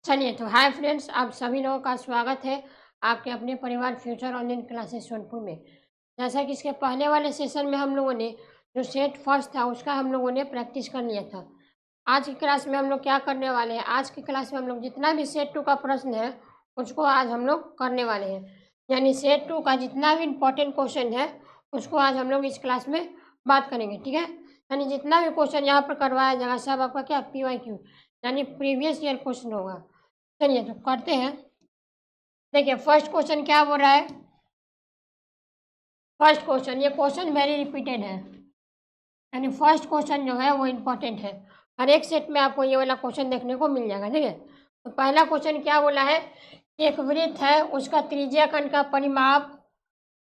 चलिए तो hi friends, आप सभी लोगों का स्वागत है आपके अपने परिवार फ्यूचर ऑनलाइन क्लासेस सोनपुर में। जैसा कि इसके पहले वाले सेशन में हम लोगों ने जो सेट फर्स्ट था उसका हम लोगों ने प्रैक्टिस कर लिया था। आज की क्लास में हम लोग क्या करने वाले हैं, आज की क्लास में हम लोग जितना भी सेट टू का प्रश्न है उसको आज हम लोग करने वाले हैं। यानी सेट टू का जितना भी इम्पोर्टेंट क्वेश्चन है उसको आज हम लोग इस क्लास में बात करेंगे, ठीक है। यानी जितना भी क्वेश्चन यहाँ पर करवाया जाएगा सब आपका क्या PYQ यानी प्रीवियस ईयर क्वेश्चन होगा। चलिए तो करते हैं। देखिए फर्स्ट क्वेश्चन क्या बोल रहा है। फर्स्ट क्वेश्चन, ये क्वेश्चन वेरी रिपीटेड है, यानी फर्स्ट क्वेश्चन जो है वो इम्पोर्टेंट है। हर एक सेट में आपको ये वाला क्वेश्चन देखने को मिल जाएगा, ठीक है। तो पहला क्वेश्चन क्या बोला है, एक वृत्त है, उसका त्रिज्या खंड का परिमाप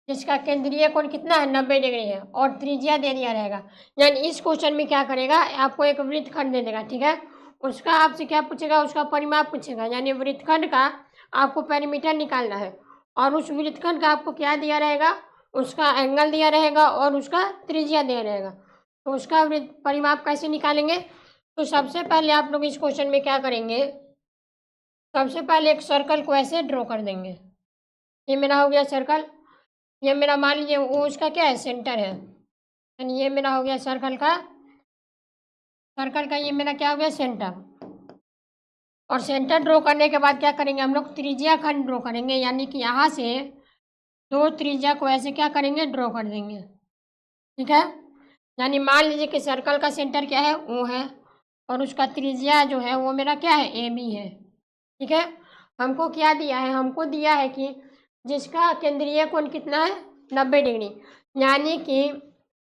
जिसका केंद्रीय कोण कितना है 90 डिग्री है और त्रिज्या दे दिया रहेगा। यानी इस क्वेश्चन में क्या करेगा, आपको एक वृत्तखंड दे देगा, ठीक है। उसका आपसे क्या पूछेगा, उसका परिमाप पूछेगा, यानी वृत्तखंड का आपको पेरीमीटर निकालना है और उस वृत्तखंड का आपको क्या दिया रहेगा, उसका एंगल दिया रहेगा और उसका त्रिज्या दिया रहेगा। तो उसका परिमाप कैसे निकालेंगे, तो सबसे पहले आप लोग इस क्वेश्चन में क्या करेंगे, सबसे पहले एक सर्कल को ऐसे ड्रॉ कर देंगे। ये मेरा हो गया सर्कल, ये मेरा मान लीजिए वो उसका क्या है सेंटर है, यानी ये मेरा हो गया सर्कल का ये मेरा क्या हो गया सेंटर। और सेंटर ड्रॉ करने के बाद क्या करेंगे, हम लोग त्रिज्या खंड ड्रॉ करेंगे, यानी कि यहाँ से दो त्रिज्या को ऐसे क्या करेंगे ड्रॉ कर देंगे, ठीक है। यानी मान लीजिए कि सर्कल का सेंटर क्या है वो है और उसका त्रिज्या जो है वो मेरा क्या है AB है, ठीक है। हमको क्या दिया है, हमको दिया है कि जिसका केंद्रीय कोण कितना है 90 डिग्री, यानी कि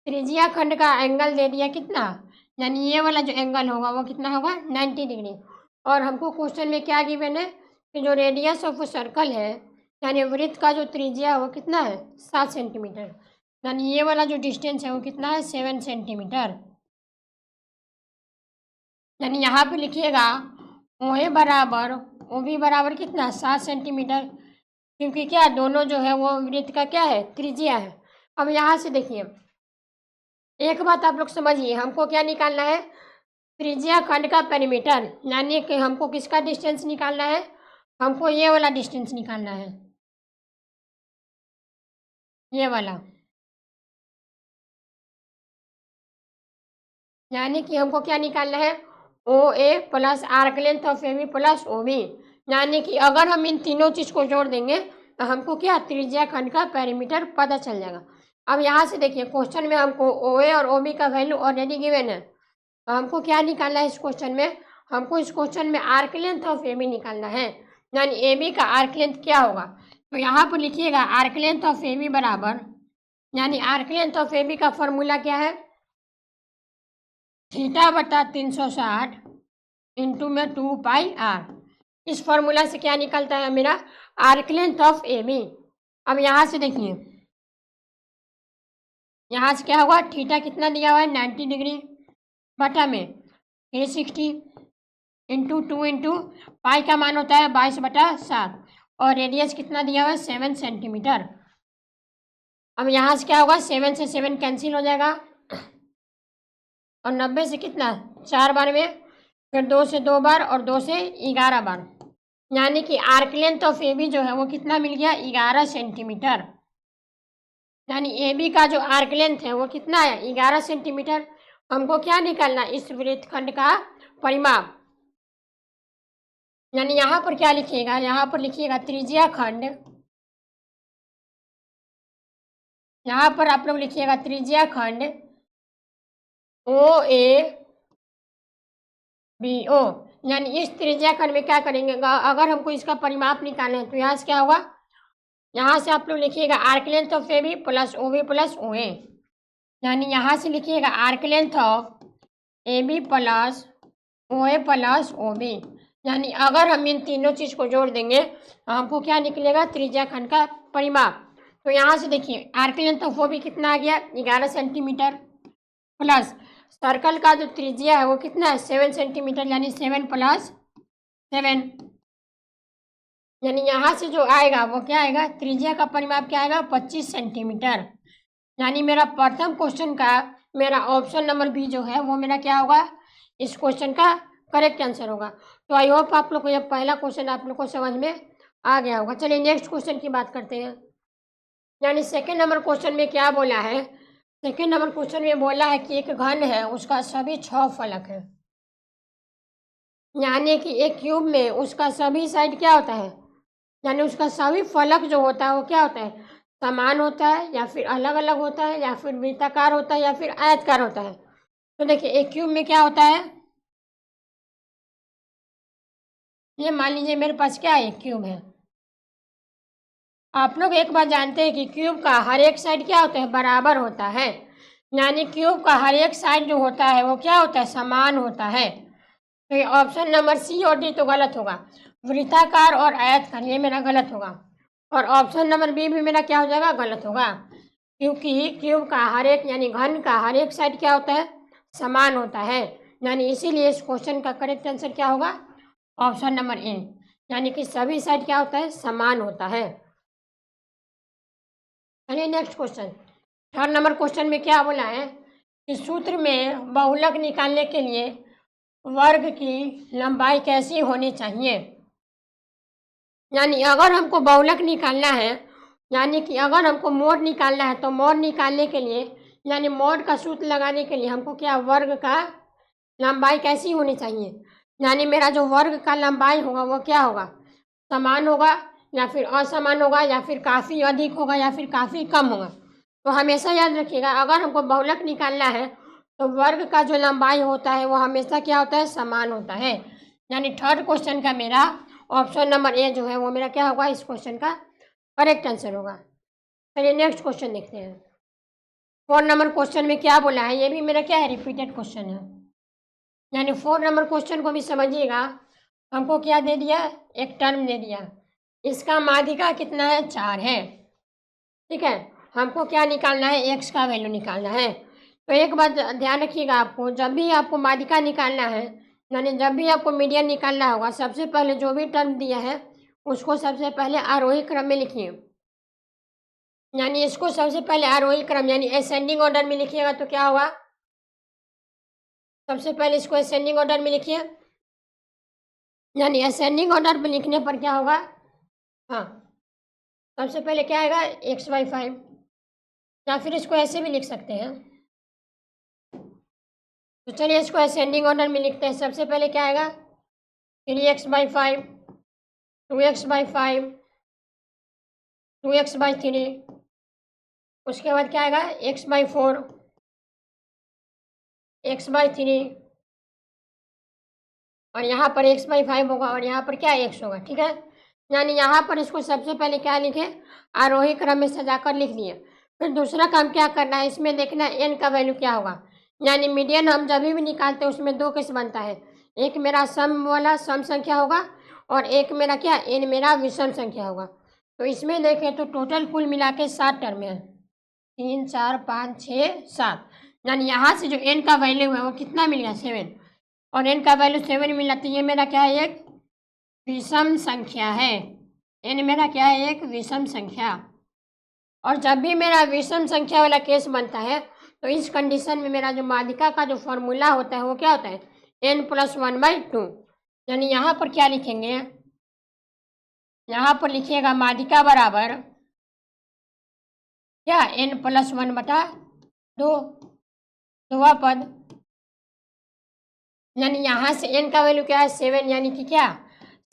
त्रिज्या खंड का एंगल दे दिया कितना, यानी ये वाला जो एंगल होगा वो कितना होगा 90 डिग्री। और हमको क्वेश्चन में क्या गिवन है कि जो रेडियस ऑफ सर्कल है यानी वृत्त का जो त्रिज्या है वो कितना है 7 सेंटीमीटर, यानी ये वाला जो डिस्टेंस है वो कितना है 7 सेंटीमीटर। यानी यहाँ पे लिखिएगा OA बराबर OB बराबर कितना 7 सेंटीमीटर, क्योंकि क्या दोनों जो है वो वृत्त का क्या है त्रिज्या है। अब यहाँ से देखिए एक बात आप लोग समझिए, हमको क्या निकालना है, त्रिज्या खंड का पेरीमीटर, यानी कि हमको किसका डिस्टेंस निकालना है, हमको ये वाला डिस्टेंस निकालना है, ये वाला। यानी कि हमको क्या निकालना है, OA plus arc length of AB plus OB, यानी कि अगर हम इन तीनों चीज़ को जोड़ देंगे तो हमको क्या त्रिज्या खंड का पेरीमीटर पता चल जाएगा। अब यहाँ से देखिए क्वेश्चन में हमको OA और OB का वैल्यू ऑलरेडी गिवन है, तो हमको क्या निकालना है इस क्वेश्चन में, हमको इस क्वेश्चन में आर्क लेंथ ऑफ AB निकालना है, यानी AB का आर्क लेंथ क्या होगा। तो यहाँ पर लिखिएगा आर्क लेंथ ऑफ AB बराबर, यानी आर्क लेंथ ऑफ AB का फॉर्मूला क्या है, थीटा बटा 360 इंटू में 2πr। इस फॉर्मूला से क्या निकलता है मेरा आर्क लेंथ ऑफ AB। अब यहाँ से देखिए, यहाँ से क्या होगा, थीटा कितना दिया हुआ है 90 डिग्री बटा में 360 इंटू 2 इंटू पाई का मान होता है 22/7 और रेडियस कितना दिया हुआ है 7 सेंटीमीटर। अब यहाँ से क्या होगा 7 से 7 कैंसिल हो जाएगा और 90 से कितना 4 बार में, फिर 2 से 2 बार और 2 से 11 बार, यानी कि आर्क लेंथ ऑफ AB जो है वो कितना मिल गया 11 सेंटीमीटर। यानी AB का जो आर्क लेंथ है वो कितना है 11 सेंटीमीटर। हमको क्या निकालना, इस वृत्तखंड का परिमाप, यानी यहाँ पर क्या लिखिएगा, यहाँ पर लिखिएगा त्रिज्या खंड, यहाँ पर आप लोग लिखिएगा त्रिज्या खंड OABO, यानी इस त्रिज्या खंड में क्या करेंगे, अगर हमको इसका परिमाप निकालना है तो यहाँ से क्या होगा, यहाँ से आप लोग लिखिएगा arc length of AB plus OB plus OA, यानी यहाँ से लिखिएगा arc length of AB plus OA plus OB, यानी अगर हम इन तीनों चीज़ को जोड़ देंगे तो हमको क्या निकलेगा त्रिज्या खंड का परिमाप। तो यहाँ से देखिए आर्क लेंथ ऑफ OB कितना आ गया 11 सेंटीमीटर प्लस सर्कल का जो त्रिज्या है वो कितना है 7 सेंटीमीटर, यानी 7 प्लस 7, यानी यहाँ से जो आएगा वो क्या आएगा, त्रिज्या का परिमाप क्या आएगा 25 सेंटीमीटर। यानी मेरा प्रथम क्वेश्चन का मेरा ऑप्शन नंबर B जो है वो मेरा क्या होगा इस क्वेश्चन का करेक्ट आंसर होगा। तो आई होप आप लोग को यह पहला क्वेश्चन आप लोग को समझ में आ गया होगा। चलिए नेक्स्ट क्वेश्चन की बात करते हैं। यानी सेकेंड नंबर क्वेश्चन में क्या बोला है, सेकेंड नंबर क्वेश्चन में बोला है कि एक घन है, उसका सभी 6 फलक है। यानी कि एक क्यूब में उसका सभी साइड क्या होता है, यानी उसका सभी फलक जो होता है वो क्या होता है, समान होता है या फिर अलग अलग होता है या फिर वृत्ताकार होता है या फिर आयतकार होता है। तो देखिए एक क्यूब में क्या होता है, ये मान लीजिए मेरे पास क्या है, एक क्यूब है। आप लोग एक बात जानते हैं कि क्यूब का हर एक साइड क्या होता है, बराबर होता है। यानी क्यूब का हर एक साइड जो होता है वो क्या होता है, समान होता है। तो ये ऑप्शन नंबर सी और डी तो गलत होगा, वृत्ताकार और आयतकार ये मेरा गलत होगा। और ऑप्शन नंबर बी भी मेरा क्या हो जाएगा, गलत होगा, क्योंकि क्यूब का हर एक यानी घन का हर एक साइड क्या होता है, समान होता है। यानी इसीलिए इस क्वेश्चन का करेक्ट आंसर क्या होगा, ऑप्शन नंबर ए, यानी कि सभी साइड क्या होता है, समान होता है। चलिए next question, third number question में क्या बोला है कि सूत्र में बहुलक निकालने के लिए वर्ग की लंबाई कैसी होनी चाहिए। यानी अगर हमको बहुलक निकालना है, यानी कि अगर हमको मोड निकालना है, तो मोड निकालने के लिए यानी मोड का सूत्र लगाने के लिए हमको क्या, वर्ग का लंबाई कैसी होनी चाहिए। यानी मेरा जो वर्ग का लंबाई होगा वो क्या होगा, समान होगा या फिर असमान होगा या फिर काफ़ी अधिक होगा या फिर काफ़ी कम होगा। तो हमेशा याद रखिएगा अगर हमको बहुलक निकालना है तो वर्ग का जो लंबाई होता है वो हमेशा क्या होता है, समान होता है। यानी थर्ड क्वेश्चन का मेरा ऑप्शन नंबर ए जो है वो मेरा क्या होगा, इस क्वेश्चन का करेक्ट आंसर होगा। चलिए नेक्स्ट क्वेश्चन देखते हैं। 4 नंबर क्वेश्चन में क्या बोला है, ये भी मेरा क्या है, रिपीटेड क्वेश्चन है। यानी 4 नंबर क्वेश्चन को भी समझिएगा, हमको क्या दे दिया, एक टर्म दे दिया, इसका माध्यिका कितना है, 4 है। ठीक है, हमको क्या निकालना है, एक्स का वैल्यू निकालना है। तो एक बात ध्यान रखिएगा, आपको जब भी आपको माध्यिका निकालना है, यानी जब भी आपको मीडियन निकालना होगा, सबसे पहले जो भी टर्म दिया है उसको सबसे पहले आरोही क्रम में लिखिए। यानी इसको सबसे पहले आरोही क्रम यानी असेंडिंग ऑर्डर में लिखिएगा तो क्या होगा, सबसे पहले इसको असेंडिंग ऑर्डर में लिखिए। यानी असेंडिंग ऑर्डर में लिखने पर क्या होगा, हाँ सबसे पहले क्या आएगा, x/5, या फिर इसको ऐसे भी लिख सकते हैं। तो चलिए इसको असेंडिंग ऑर्डर में लिखते हैं। सबसे पहले क्या आएगा, 3x/5, 2x/5, 2x/3, उसके बाद क्या आएगा, x/4, x/3, और यहाँ पर x/5 होगा और यहाँ पर क्या, x होगा। ठीक है, यानी यहाँ पर इसको सबसे पहले क्या लिखे, आरोही क्रम में सजाकर लिख दिए। फिर दूसरा काम क्या करना है, इसमें देखना है n का वैल्यू क्या होगा। यानी मीडियन हम जब भी निकालते हैं उसमें 2 केस बनता है, एक मेरा सम वाला सम संख्या होगा और एक मेरा क्या, n मेरा विषम संख्या होगा। तो इसमें देखें तो टोटल कुल मिला के 7 टर्म है, 3 4 5 6 7। यानी यहाँ से जो n का वैल्यू है वो कितना मिल गया, 7, और n का वैल्यू 7 मिला, तो ये मेरा क्या है, एक विषम संख्या है। n मेरा क्या है, एक विषम संख्या। और जब भी मेरा विषम संख्या वाला केस बनता है तो इस कंडीशन में मेरा जो माध्यिका का जो फॉर्मूला होता है वो क्या होता है, n+1/2। यानी यहाँ पर क्या लिखेंगे, यहाँ पर लिखिएगा माध्यिका बराबर क्या, n+1/2, दोवा पद। यानी यहाँ से n का वैल्यू क्या है, 7, यानी कि क्या,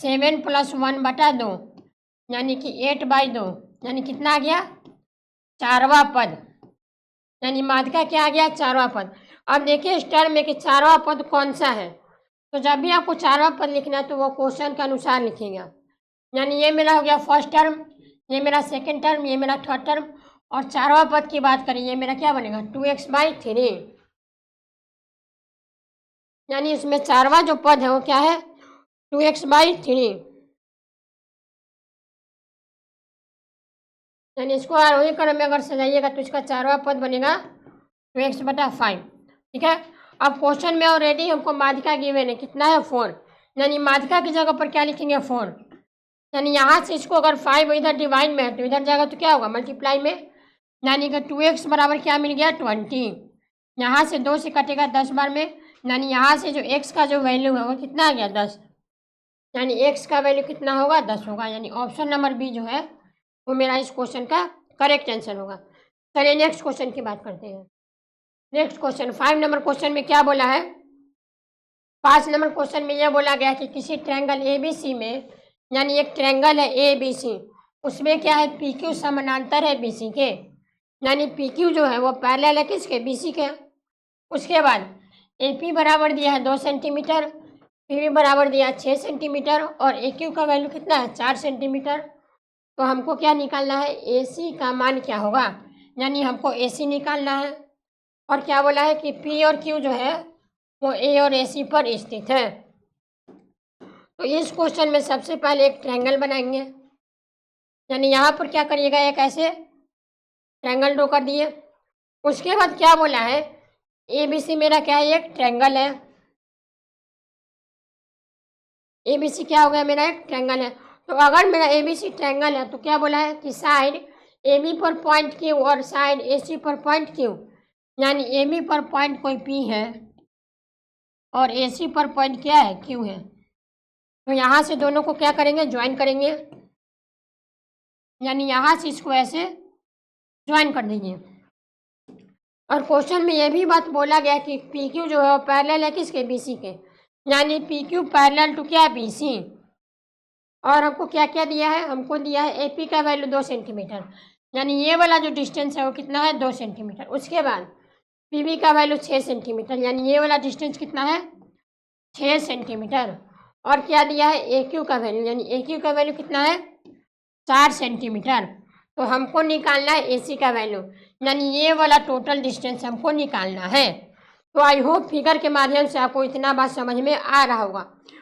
7 + 1/2 यानी कि 8/2, यानी कितना आ गया, 4वां पद। यानी माध्यिका क्या आ गया, 4वां पद। अब देखिए इस टर्म में कि 4वां पद कौन सा है, तो जब भी आपको 4वां पद लिखना है तो वो क्वेश्चन के अनुसार लिखिएगा। यानी ये मेरा हो गया फर्स्ट टर्म, ये मेरा सेकंड टर्म, ये मेरा थर्ड टर्म, और 4वां पद की बात करें ये मेरा क्या बनेगा, 2x/3। यानी इसमें 4वां जो पद है वो क्या है, 2x/3। यानी इसको आरोही क्रम में अगर सजाइएगा तो इसका 4वां पद बनेगा 2x/5। ठीक है, अब क्वेश्चन में ऑलरेडी हमको माध्यिका गिवन है, कितना है, 4। यानी माध्यिका की जगह पर क्या लिखेंगे, 4। यानी यहाँ से इसको अगर 5 इधर डिवाइड में है तो इधर जाएगा तो क्या होगा, मल्टीप्लाई में। यानी कि 2x बराबर क्या मिल गया, 20। यहाँ से 2 से कटेगा 10 बार में, यानी यहाँ से जो x का जो वैल्यू है वो कितना आ गया 10, यानी x का वैल्यू कितना होगा 10 होगा, यानी ऑप्शन नंबर बी जो है वो मेरा इस क्वेश्चन का करेक्ट आंसर होगा। चलिए नेक्स्ट क्वेश्चन की बात करते हैं। नेक्स्ट क्वेश्चन 5 नंबर क्वेश्चन में क्या बोला है, 5 नंबर क्वेश्चन में यह बोला गया कि किसी ट्रायंगल ए बी सी में, यानी एक ट्रायंगल है ए बी सी, उसमें क्या है पी क्यू समानांतर है बी सी के, यानी पी क्यू जो है वो पैरेलल है किसके बी सी के। उसके बाद ए पी बराबर दिया है 2 सेंटीमीटर, पी बी बराबर दिया है 6 सेंटीमीटर और ए क्यू का वैल्यू कितना है 4 सेंटीमीटर। तो हमको क्या निकालना है, ए सी का मान क्या होगा, यानी हमको ए सी निकालना है। और क्या बोला है कि पी और क्यू जो है वो ए और ए सी पर स्थित है। तो इस क्वेश्चन में सबसे पहले एक ट्रायंगल बनाएंगे, यानी यहाँ पर क्या करिएगा, एक ऐसे ट्रायंगल ड्रॉ कर दिए। उसके बाद क्या बोला है, ए बी सी मेरा क्या है, एक ट्रायंगल है। ए बी सी क्या हो गया, मेरा एक ट्रायंगल है। तो अगर मेरा ए बी सी ट्रायंगल है तो क्या बोला है कि साइड ए बी पर पॉइंट क्यू और साइड ए सी पर पॉइंट क्यू, यानी ए बी पर पॉइंट कोई पी है और ए सी पर पॉइंट क्या है क्यू है। तो यहाँ से दोनों को क्या करेंगे, ज्वाइन करेंगे, यानी यहाँ से इसको ऐसे ज्वाइन कर दीजिए। और क्वेश्चन में यह भी बात बोला गया कि पी क्यू जो है वो पैरेलल है किसके बी सी के, यानी पी क्यू पैरेलल टू क्या बी सी। और हमको क्या क्या दिया है, हमको दिया है ए पी का वैल्यू 2 सेंटीमीटर, यानी ये वाला जो डिस्टेंस है वो कितना है 2 सेंटीमीटर। उसके बाद पी बी का वैल्यू 6 सेंटीमीटर, यानी ये वाला डिस्टेंस कितना है 6 सेंटीमीटर। और क्या दिया है ए क्यू का वैल्यू, यानी ए क्यू का वैल्यू कितना है 4 सेंटीमीटर। तो हमको निकालना है ए सी का वैल्यू, यानी ये वाला टोटल डिस्टेंस हमको निकालना है। तो आई होप फिगर के माध्यम से आपको इतना बात समझ में आ रहा होगा।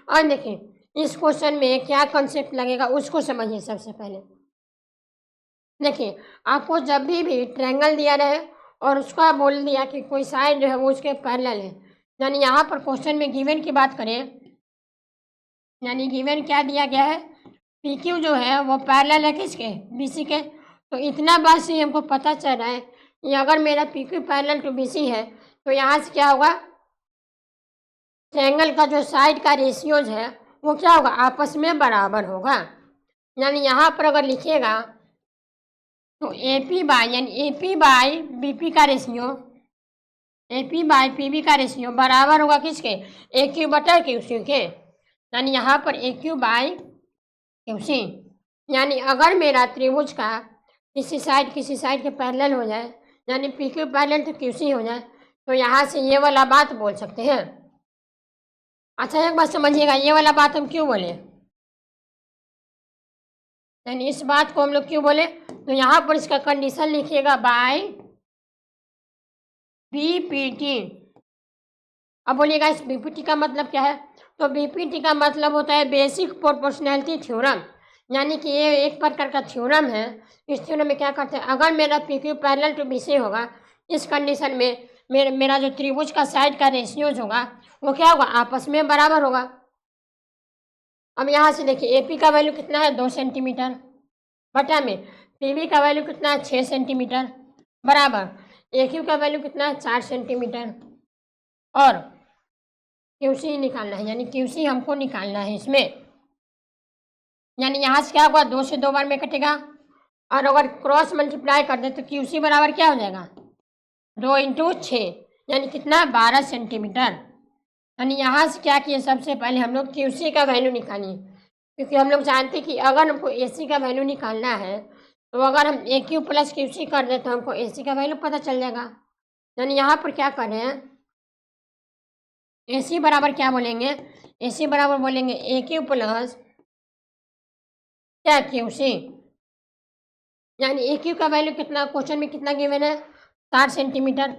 और देखिए इस क्वेश्चन में क्या कॉन्सेप्ट लगेगा उसको समझिए। सबसे पहले देखिए, आपको जब भी ट्रायंगल दिया रहे और उसका बोल दिया कि कोई साइड जो है वो उसके पैरेलल है, यानी यहाँ पर क्वेश्चन में गिवन की बात करें, यानी गिवन क्या दिया गया है, पी क्यू जो है वो पैरेलल है किसके बी सी के। तो इतना बात से हमको पता चल रहा है कि अगर मेरा P Q parallel to B C है तो यहाँ से क्या होगा, ट्रायंगल का जो साइड का रेशियोज है वो क्या होगा, आपस में बराबर होगा। यानी यहाँ पर अगर लिखिएगा तो ए पी बाई, यानी A P by B P का ratio, A P by P B का रेशियो बराबर होगा किसके, ए क्यू बटा क्यू सी के। यानी यहाँ पर ए क्यू बाई क्यू सी, यानी अगर मेरा त्रिभुज का किसी साइड के पैरेलल हो जाए, यानी P Q parallel to Q C हो जाए, तो यहाँ से ये वाला बात बोल सकते हैं। अच्छा एक बात समझिएगा, ये वाला बात हम क्यों बोले, यानी इस बात को हम लोग क्यों बोले, तो यहाँ पर इसका कंडीशन लिखिएगा बाय बीपीटी। अब बोलिएगा इस बीपीटी का मतलब क्या है, तो बीपीटी का मतलब होता है बेसिक प्रोपोर्शनैलिटी थ्योरम, यानी कि ये एक प्रकार का थ्योरम है। इस थ्योरम में क्या करते हैं, अगर मेरा P Q parallel to B C होगा, इस कंडीशन में मेरा जो त्रिभुज का साइड का रेशियोज होगा वो क्या होगा, आपस में बराबर होगा। अब यहाँ से देखिए ए पी का वैल्यू कितना है 2 सेंटीमीटर बटा में पी बी का वैल्यू कितना है 6 सेंटीमीटर बराबर ए क्यू का वैल्यू कितना है 4 सेंटीमीटर और क्यू सी निकालना है, यानी क्यू सी हमको निकालना है इसमें। यानी यहाँ से क्या होगा, 2 से 2 बार में कटेगा और अगर क्रॉस मल्टीप्लाई कर दे तो क्यू सी बराबर क्या हो जाएगा 2 इंटू 6, यानी कितना 12 सेंटीमीटर। यानी यहाँ से क्या किए, सबसे पहले हम लोग क्यू सी का वैल्यू निकालिए, क्योंकि हम लोग जानते हैं कि अगर हमको ए सी का वैल्यू निकालना है तो अगर हम ए क्यू प्लस क्यू सी कर दें तो हमको ए सी का वैल्यू पता चल जाएगा। यानी यहाँ पर क्या कर रहे हैं, ए सी बराबर क्या बोलेंगे, ए सी बराबर बोलेंगे ए क्यू प्लस क्या क्यू सी, यानी ए क्यू का वैल्यू कितना क्वेश्चन में कितना गिवन है 4 सेंटीमीटर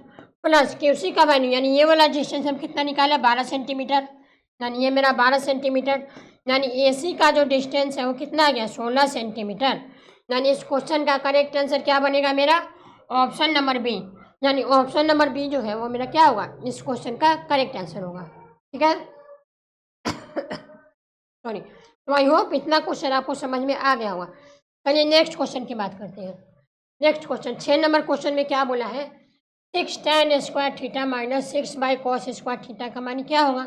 प्लस क्यू सी का वैल्यू, यानी ये वाला डिस्टेंस हम कितना निकाला 12 सेंटीमीटर, यानी ये मेरा 12 सेंटीमीटर, यानी ए सी का जो डिस्टेंस है वो कितना आ गया 16 सेंटीमीटर। यानी इस क्वेश्चन का करेक्ट आंसर क्या बनेगा मेरा, ऑप्शन नंबर बी, यानी ऑप्शन नंबर बी जो है वो मेरा क्या होगा, इस क्वेश्चन का करेक्ट आंसर होगा। ठीक है सॉरी। तो आई होप इतना क्वेश्चन आपको समझ में आ गया होगा। चलिए नेक्स्ट क्वेश्चन की बात करते हैं। नेक्स्ट क्वेश्चन 6 नंबर क्वेश्चन में क्या बोला है 6 tan square theta minus 6 by cos square theta का मान क्या होगा?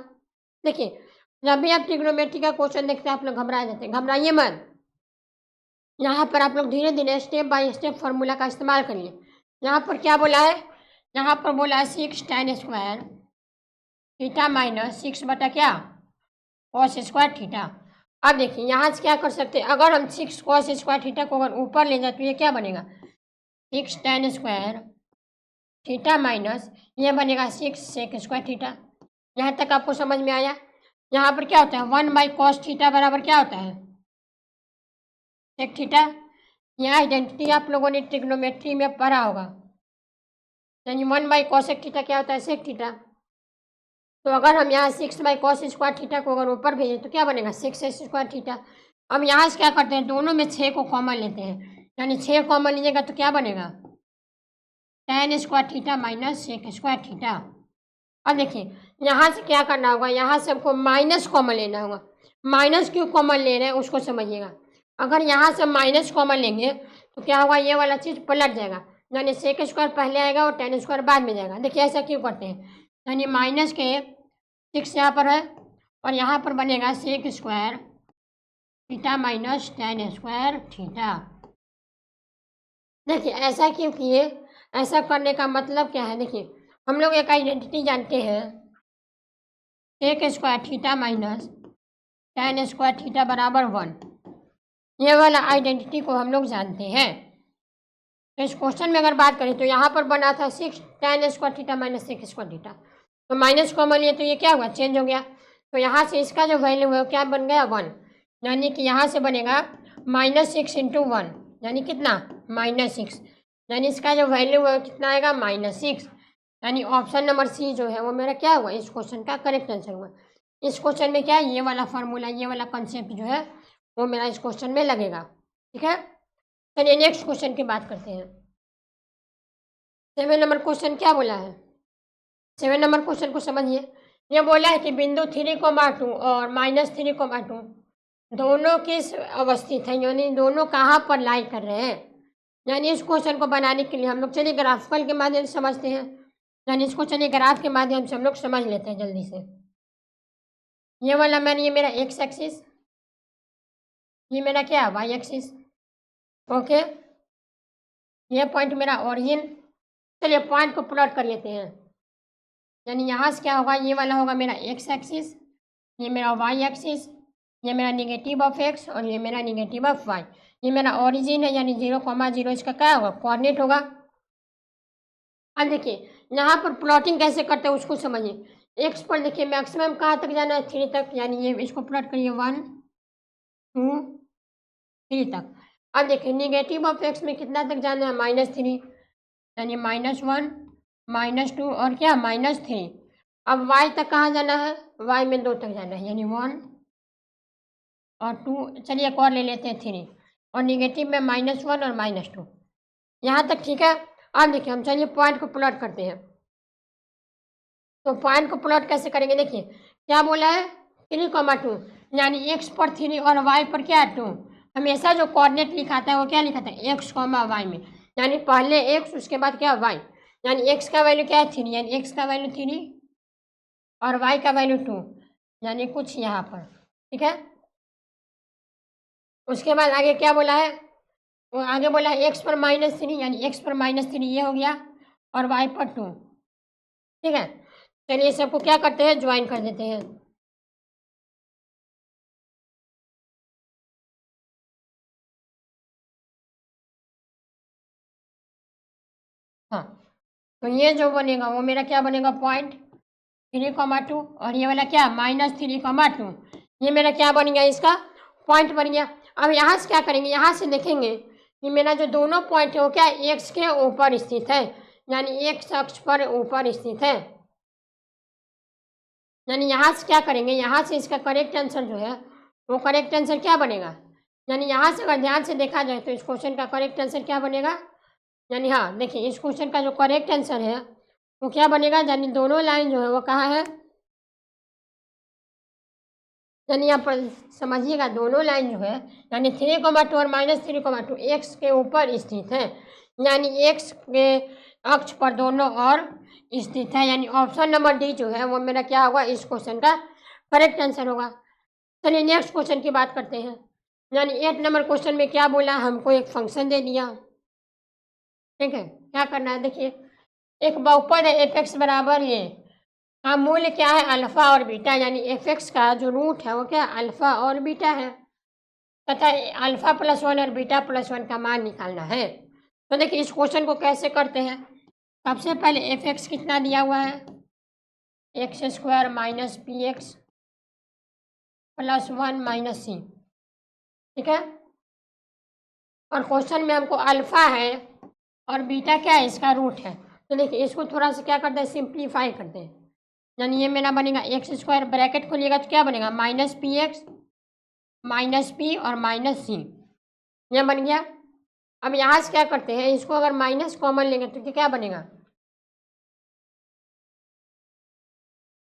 देखिए, जब भी आप ट्रिग्नोमेट्री का क्वेश्चन देखते हैं आप लोग घबरा जाते हैं, घबराइए मत। यहाँ पर आप लोग धीरे धीरे स्टेप बाय स्टेप फार्मूला का इस्तेमाल करिए। यहाँ पर क्या बोला है? यहाँ पर बोला है 6 tan स्क्वायर थीटा माइनस 6 बटा क्या, कॉस स्क्वायर थीटा। अब देखिए यहाँ से क्या कर सकते हैं, अगर हम 6 कॉस स्क्वायर थीटा को अगर ऊपर ले जाए तो ये क्या बनेगा, 6 tan स्क्वायर थीटा माइनस ये बनेगा 6 सेक स्क्वायर थीटा। यहाँ तक आपको समझ में आया? यहाँ पर क्या होता है, 1 बाई कॉस थीटा बराबर क्या होता है, सेक थीटा। यह आइडेंटिटी आप लोगों ने ट्रिग्नोमेट्री में पढ़ा होगा, यानी 1 बाई कॉसेक थीटा क्या होता है, सेक थीटा। तो अगर हम यहाँ 6 बाई कॉस स्क्वायर थीटा को अगर ऊपर भेजें तो क्या बनेगा, 6 स्क्वायर थीटा। अब यहाँ से क्या करते हैं, दोनों में 6 को कॉमन लेते हैं, यानी 6 कॉमन लीजिएगा तो क्या बनेगा, tan square theta minus sec square theta. अब देखिए यहाँ से क्या करना होगा, यहाँ से हमको माइनस कॉमन लेना होगा। माइनस क्यों कॉमन ले रहे हैं उसको समझिएगा। अगर यहाँ से माइनस कॉमन लेंगे तो क्या होगा, ये वाला चीज़ पलट जाएगा, यानी सेक स्क्वायर पहले आएगा और tan स्क्वायर बाद में जाएगा। देखिए ऐसा क्यों करते हैं, यानी माइनस के 6 यहाँ पर है और यहाँ पर बनेगा sec square theta minus tan square theta. देखिए ऐसा क्यों किए, ऐसा करने का मतलब क्या है, देखिए हम लोग एक आइडेंटिटी जानते हैं, sec square theta minus tan square theta बराबर 1। ये वाला आइडेंटिटी को हम लोग जानते हैं। तो इस क्वेश्चन में अगर बात करें तो यहाँ पर बना था 6 tan square theta minus sec square theta, तो माइनस कॉमन लिए तो ये क्या हुआ, चेंज हो गया। तो यहाँ से इसका जो वैल्यू है वो क्या बन गया, 1, यानी कि यहाँ से बनेगा -6 इंटू 1, यानी कितना, -6, यानी इसका जो वैल्यू है कितना आएगा, -6। यानी ऑप्शन नंबर सी जो है वो मेरा क्या हुआ, इस क्वेश्चन का करेक्ट आंसर हुआ। इस क्वेश्चन में क्या है, ये वाला फार्मूला, ये वाला कंसेप्ट जो है वो मेरा इस क्वेश्चन में लगेगा। ठीक है, चलिए नेक्स्ट क्वेश्चन की बात करते हैं। 7 नंबर क्वेश्चन क्या बोला है, 7 नंबर क्वेश्चन को समझिए। ये बोला है कि बिंदु 3,2 और -3,2 दोनों किस अवस्थित है, यानी दोनों कहाँ पर लाई कर रहे हैं। यानी इस क्वेश्चन को बनाने के लिए हम लोग चलिए ग्राफिकल के माध्यम से समझते हैं, यानी इसको चलिए ग्राफ के माध्यम से हम लोग समझ लेते हैं जल्दी से। ये वाला ये मेरा एक्स एक्सिस, ये मेरा क्या, वाई एक्सिस। ओके, ये पॉइंट मेरा ओरिजिन। चलिए पॉइंट को प्लॉट कर लेते हैं, यानी यहाँ से क्या होगा, ये वाला होगा मेरा एक्स एक्सिस, ये मेरा वाई एक्सिस, ये मेरा निगेटिव ऑफ एक्स और ये मेरा निगेटिव ऑफ वाई। ये मेरा ओरिजिन है, यानी 0,0 इसका क्या होगा, कोऑर्डिनेट होगा। अब देखिए यहाँ पर प्लॉटिंग कैसे करते हैं उसको समझिए। एक्स पर देखिए मैक्सिमम कहाँ तक जाना है, 3 तक, यानी ये इसको प्लॉट करिए 1 2 3 तक। अब देखिए निगेटिव ऑफ एक्स में कितना तक जाना है, -3, यानी -1 -2 और क्या, -3। अब y तक कहाँ जाना है, y में 2 तक जाना है, यानी 1 और 2, चलिए एक और ले लेते हैं 3, और निगेटिव में -1 और -2, यहाँ तक ठीक है। अब देखिए हम चलिए पॉइंट को प्लॉट करते हैं। तो पॉइंट को प्लॉट कैसे करेंगे, देखिए क्या बोला है, 3,2, यानी x पर 3 और y पर क्या 2। हमेशा जो कोऑर्डिनेट लिखाता है वो क्या लिखाता है, x, y में, यानी पहले x उसके बाद क्या y, यानी x का वैल्यू क्या है 3, यानी x का वैल्यू 3 और y का वैल्यू 2, यानी कुछ यहाँ पर। ठीक है, उसके बाद आगे क्या बोला है, वो आगे बोला है x पर -3, यानी x पर -3 ये हो गया और y पर 2। ठीक है, चलिए सबको क्या करते हैं, ज्वाइन कर देते हैं। हाँ, तो ये जो बनेगा वो मेरा क्या बनेगा, पॉइंट 3,2 और ये वाला क्या, -3,2, ये मेरा क्या बन गया, इसका पॉइंट बन गया। अब यहाँ से क्या करेंगे, यहाँ से देखेंगे कि मेरा जो दोनों पॉइंट है वो क्या, एक्स के ऊपर स्थित है, यानी एक्स अक्ष पर ऊपर स्थित है। यानी यहाँ से क्या करेंगे, यहाँ से इसका करेक्ट आंसर जो है वो करेक्ट आंसर क्या बनेगा, यानी यहाँ से अगर ध्यान से देखा जाए तो इस क्वेश्चन का करेक्ट आंसर क्या बनेगा, यानी हाँ देखिए इस क्वेश्चन का जो करेक्ट आंसर है वो क्या बनेगा, यानी दोनों लाइन जो है वो कहाँ है, यानी यहाँ पर समझिएगा दोनों लाइन जो है, यानी 3,2 और -3,2 एक्स के ऊपर स्थित है। यानी एक्स के अक्ष पर दोनों ओर स्थित है, यानी ऑप्शन नंबर डी जो है वो मेरा क्या होगा, इस क्वेश्चन का करेक्ट आंसर होगा। चलिए नेक्स्ट क्वेश्चन की बात करते हैं। यानी 8 नंबर क्वेश्चन में क्या बोला, हमको एक फंक्शन दे दिया, ठीक है। क्या करना है, देखिए एक बहुपद है एफ एक्स बराबर ये का मूल्य क्या है, अल्फा और बीटा, यानी एफ एक्स का जो रूट है वो क्या, अल्फा और बीटा है, तथा अल्फा प्लस वन और बीटा प्लस वन का मान निकालना है। तो देखिए इस क्वेश्चन को कैसे करते हैं। सबसे पहले एफ एक्स कितना दिया हुआ है, x square minus p x plus one minus c, ठीक है। और क्वेश्चन में हमको अल्फा है और बीटा क्या है, इसका रूट है। तो देखिए इसको थोड़ा सा क्या करते हैं, सिंप्लीफाई करते हैं। यानी ये मेरा बनेगा एक्स स्क्वायर, ब्रैकेट खोलिएगा तो क्या बनेगा, minus p x minus P और माइनस सी, यह बन गया। अब यहाँ से क्या करते हैं, इसको अगर माइनस कॉमन लेंगे तो क्या बनेगा,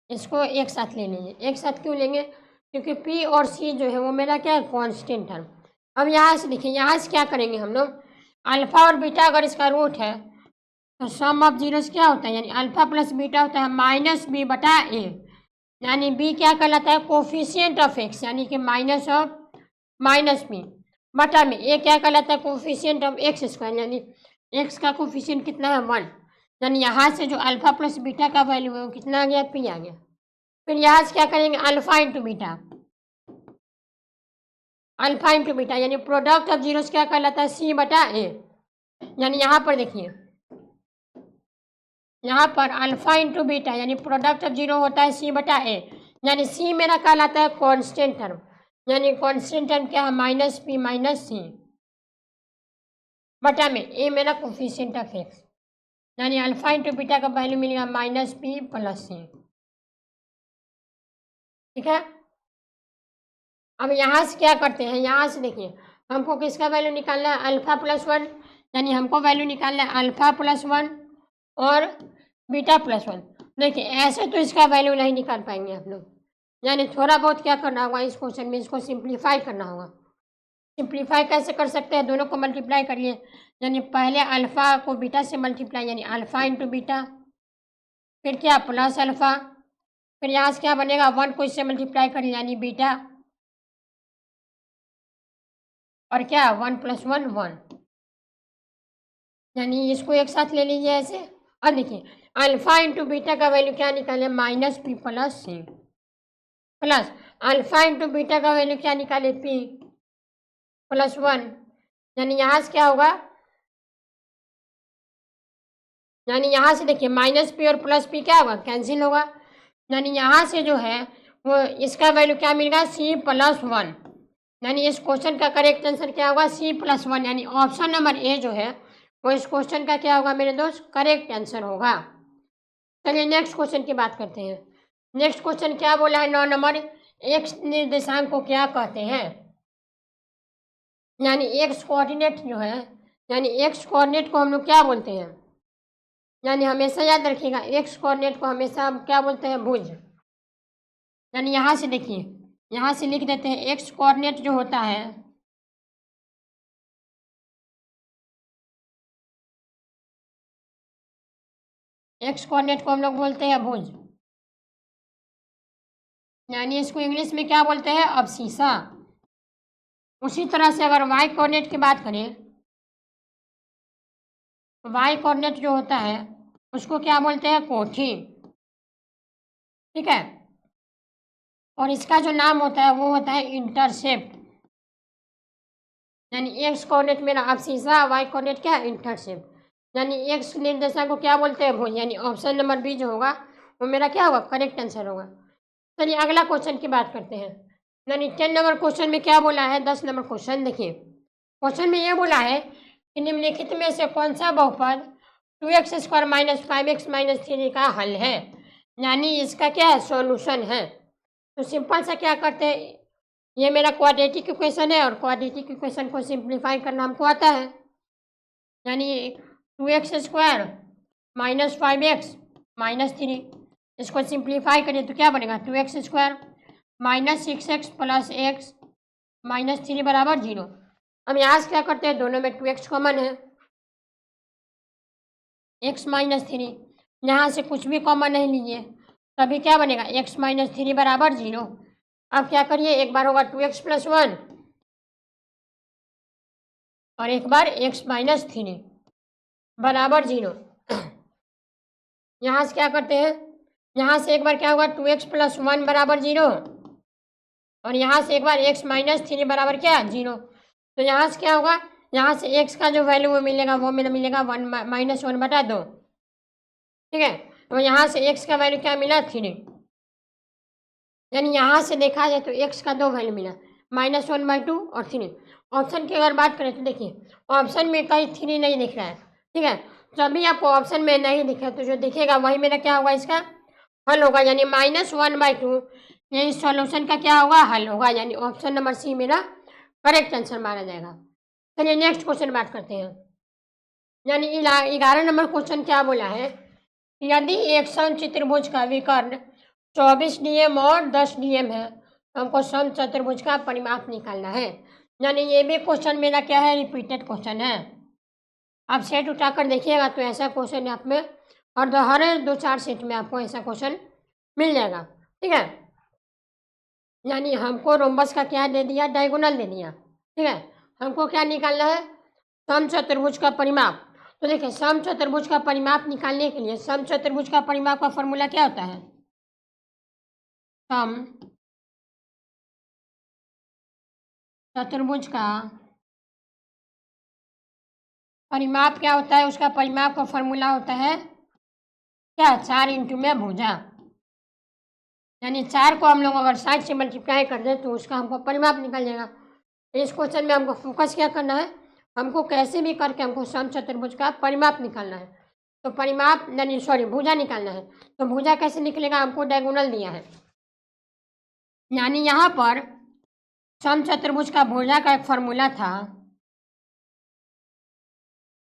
इसको एक साथ ले लीजिए। एक साथ क्यों लेंगे, क्योंकि पी और सी जो है वो मेरा क्या है, कांस्टेंट है। अब यहाँ से देखिए, यहाँ से क्या करेंगे हम लोग, अल्फा और बीटा अगर इसका रूट है तो सम ऑफ जीरोस क्या होता है, यानी अल्फा प्लस बीटा होता है माइनस बी बटा ए, यानी बी क्या कहलाता है, कोफिशिएंट ऑफ एक्स, यानी कि माइनस ऑफ माइनस बी बटा में ए क्या कहलाता है, कोफिशिएंट ऑफ एक्स स्क्वायर, यानी एक्स का कोफिशिएंट कितना है, 1। यानी यहाँ से जो अल्फा प्लस बीटा का वैल्यू है वो कितना आ गया, पी आ गया। फिर यहाँ से क्या करेंगे, alpha into beta, alpha into beta यानी प्रोडक्ट ऑफ जीरोस क्या कहलाता है, सी बटा ए। यानी यहाँ पर देखिए, यहाँ पर अल्फा इंटू बीटा यानी प्रोडक्ट ऑफ जीरो होता है सी बटा ए, यानी सी मेरा कहलाता है कांस्टेंट टर्म, यानी कांस्टेंट टर्म क्या है, माइनस पी माइनस सी बटा में ए मेरा कोफिशिएंट ऑफ एक्स, यानी अल्फा इंटू बीटा का वैल्यू मिलेगा माइनस पी प्लस सी, ठीक है। अब यहाँ से क्या करते हैं, यहाँ से देखिए हमको किसका वैल्यू निकालना है, अल्फा प्लस वन, यानी हमको वैल्यू निकालना है अल्फा प्लस वन और बीटा प्लस वन। देखिए ऐसे तो इसका वैल्यू नहीं निकाल पाएंगे आप लोग, यानी थोड़ा बहुत क्या करना होगा इस क्वेश्चन में, इसको सिंप्लीफाई करना होगा। सिंप्लीफाई कैसे कर सकते हैं, दोनों को मल्टीप्लाई करिए, यानी पहले अल्फ़ा को बीटा से मल्टीप्लाई, यानी अल्फ़ा इंटू बीटा, फिर क्या प्लस अल्फ़ा, फिर यहाँ से क्या बनेगा, वन को इससे मल्टीप्लाई करिए यानी बीटा, और क्या वन प्लस वन वन, यानी इसको एक साथ ले लीजिए ऐसे। और देखिए अल्फ़ा इंटू बीटा का वैल्यू क्या निकाले, माइनस पी प्लस सी, प्लस अल्फ़ा इंटू बीटा का वैल्यू क्या निकाले, पी प्लस वन, यानी यहाँ से क्या होगा, यानी यहाँ से देखिए माइनस पी और प्लस पी क्या होगा, कैंसिल होगा, यानी यहाँ से जो है वो इसका वैल्यू क्या मिलेगा, सी प्लस वन, यानी इस क्वेश्चन का करेक्ट आंसर क्या होगा, सी प्लस वन, यानी ऑप्शन नंबर ए जो है वो इस क्वेश्चन का क्या होगा मेरे दोस्त, करेक्ट आंसर होगा। चलिए नेक्स्ट क्वेश्चन की बात करते हैं। नेक्स्ट क्वेश्चन क्या बोला है, 9 नंबर, एक्स निर्देशांक को क्या कहते हैं, यानी एक्स कोऑर्डिनेट जो है, यानी एक्स कोऑर्डिनेट को हम लोग क्या बोलते हैं, यानी हमेशा याद रखिएगा एक्स कोऑर्डिनेट को हमेशा हम क्या बोलते हैं, भुज। यानी यहाँ से देखिए, यहाँ से लिख देते हैं एक्स कोऑर्डिनेट जो होता है, एक्स कोऑर्डिनेट को हम लोग बोलते हैं भुज, यानी इसको इंग्लिश में क्या बोलते हैं, अबसीसा। उसी तरह से अगर वाई कोऑर्डिनेट की बात करें, तो वाई कोऑर्डिनेट जो होता है उसको क्या बोलते हैं, कोठी, ठीक है। और इसका जो नाम होता है वो होता है इंटरसेप्ट, यानी एक्स कोऑर्डिनेट मेरा अबसीसा, वाई कोऑर्डिनेट क्या है, इंटरसेप्ट, यानी एक्स निर्देशांक को क्या बोलते हैं, भुज, यानी ऑप्शन नंबर बी जो होगा वो मेरा क्या होगा, करेक्ट आंसर होगा। चलिए अगला क्वेश्चन की बात करते हैं। यानी 10 नंबर क्वेश्चन में क्या बोला है, 10 नंबर क्वेश्चन देखिए, क्वेश्चन में ये बोला है कि निम्नलिखित में से कौन सा बहुपद 2x square minus 5x minus 3 का हल है, यानी इसका क्या है, सॉल्यूशन है। तो सिंपल सा क्या करते हैं, ये मेरा क्वाड्रेटिक इक्वेशन है और क्वाड्रेटिक इक्वेशन को सिंप्लीफाई करना हमको आता है, यानी 2x square minus 5x minus 3, इसको सिंप्लीफाई करिए तो क्या बनेगा, 2x square minus 6x plus x minus 3 बराबर 0। अब यहाँ से क्या करते हैं, दोनों में 2x कॉमन है, एक्स माइनस थ्री, यहाँ से कुछ भी कॉमन नहीं लीजिए, तभी क्या बनेगा, एक्स माइनस थ्री बराबर 0। अब क्या करिए, एक बार होगा 2x प्लस 1 और एक बार x माइनस थ्री बराबर 0। यहाँ से क्या करते हैं, यहाँ से एक बार क्या होगा 2x प्लस 1 बराबर 0 और यहाँ से एक बार x माइनस थ्री बराबर क्या 0। तो यहाँ से क्या होगा, यहाँ से x का जो वैल्यू मिलेगा वो मिलेगा 1 माइनस 1/2। ठीक है, तो यहाँ से x का वैल्यू क्या मिला 3, यानी यहाँ से देखा जाए तो x का 2 वैल्यू मिला, -1/2 और 3। ऑप्शन की अगर बात करें तो देखिए ऑप्शन में कहीं 3 नहीं दिख रहा है। ठीक है, जब भी आपको ऑप्शन में नहीं दिखे तो जो दिखेगा वही मेरा क्या होगा, इसका हल होगा, यानी -1/2 ये इस सॉल्यूशन का क्या होगा, हल होगा, यानी ऑप्शन नंबर सी मेरा करेक्ट आंसर माना जाएगा। चलिए नेक्स्ट क्वेश्चन बात करते हैं। यानी 11 नंबर क्वेश्चन क्या बोला है, यदि एक समचतुर्भुज का विकर्ण 24 dm और 10 dm है, हमको समचतुर्भुज का परिमाप निकालना है। यानी ये भी क्वेश्चन मेरा क्या है, रिपीटेड क्वेश्चन है। आप सेट उठाकर देखिएगा तो ऐसा क्वेश्चन आप में और हर 2-4 सेट में आपको ऐसा क्वेश्चन मिल जाएगा। ठीक है, यानी हमको रोम्बस का क्या दे दिया, डायगोनल दे दिया। ठीक है, हमको क्या निकालना है, समचतुर्भुज का परिमाप। तो देखिए समचतुर्भुज का परिमाप निकालने के लिए समचतुर्भुज का परिमाप का फॉर्मूला क्या होता है, चतुर्भुज का परिमाप क्या होता है, उसका परिमाप का फॉर्मूला होता है क्या, 4 इंटू में भुजा। यानी 4 को हम लोग अगर 60 से मल्टीप्लाई कर दें तो उसका हमको परिमाप निकल जाएगा। इस क्वेश्चन में हमको फोकस क्या करना है, हमको कैसे भी करके हमको समचतुर्भुज का परिमाप निकालना है। तो परिमाप यानी भुजा निकालना है। तो भुजा कैसे निकलेगा, हमको डायगोनल दिया है, यानी यहाँ पर समचतुर्भुज का भुजा का एक फॉर्मूला था,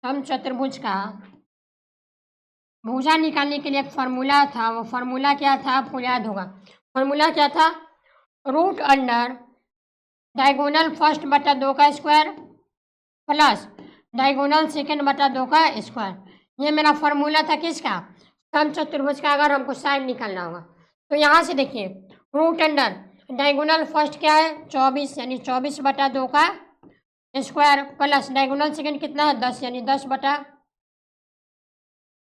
समचतुर्भुज का भुजा निकालने के लिए एक फॉर्मूला था। वो फॉर्मूला क्या था, आपको याद होगा, फॉर्मूला क्या था, रूट अंडर डायगोनल फर्स्ट बटा 2 का स्क्वायर प्लस डायगोनल सेकेंड बटा 2 का स्क्वायर। ये मेरा फॉर्मूला था किसका, समचतुर्भुज का, अगर हमको साइड निकालना होगा। तो यहाँ से देखिए रूट अंडर डायगोनल फर्स्ट क्या है 24, यानी 24 बटा 2 का स्क्वायर प्लस डायगोनल सेकेंड कितना है 10, यानी 10 बटा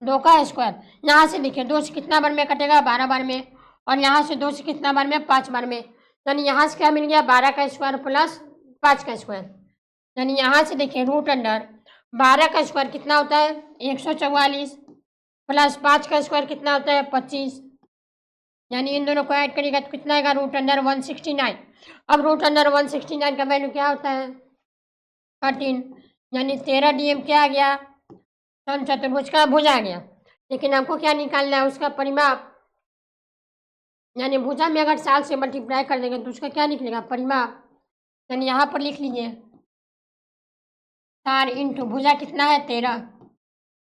2 का स्क्वायर। यहाँ से देखिए 2 से कितना बार में कटेगा, 12 बार में, और यहाँ से 2 से कितना बार में, 5 बार में, यानी यहाँ से क्या मिल गया, 12 का स्क्वायर प्लस 5 का स्क्वायर। यानी यहाँ से देखिए रूट अंडर 12 का स्क्वायर कितना होता है 144 प्लस 5 का स्क्वायर कितना होता है 25, यानी इन दोनों को ऐड करिएगा तो कितना आएगा, रूट अंडर 169। अब रूट अंडर 169 का वैल्यू क्या होता है 13, यानी 13 dm क्या आ गया, समचतुर्भुज का भुजा आ गया। लेकिन हमको क्या निकालना है, उसका परिमाप, यानी भुजा में अगर 4 से मल्टीप्लाई कर देंगे तो उसका क्या निकलेगा, परिमाप। यानी यहाँ पर लिख लीजिए 4 इंटू भुजा कितना है 13,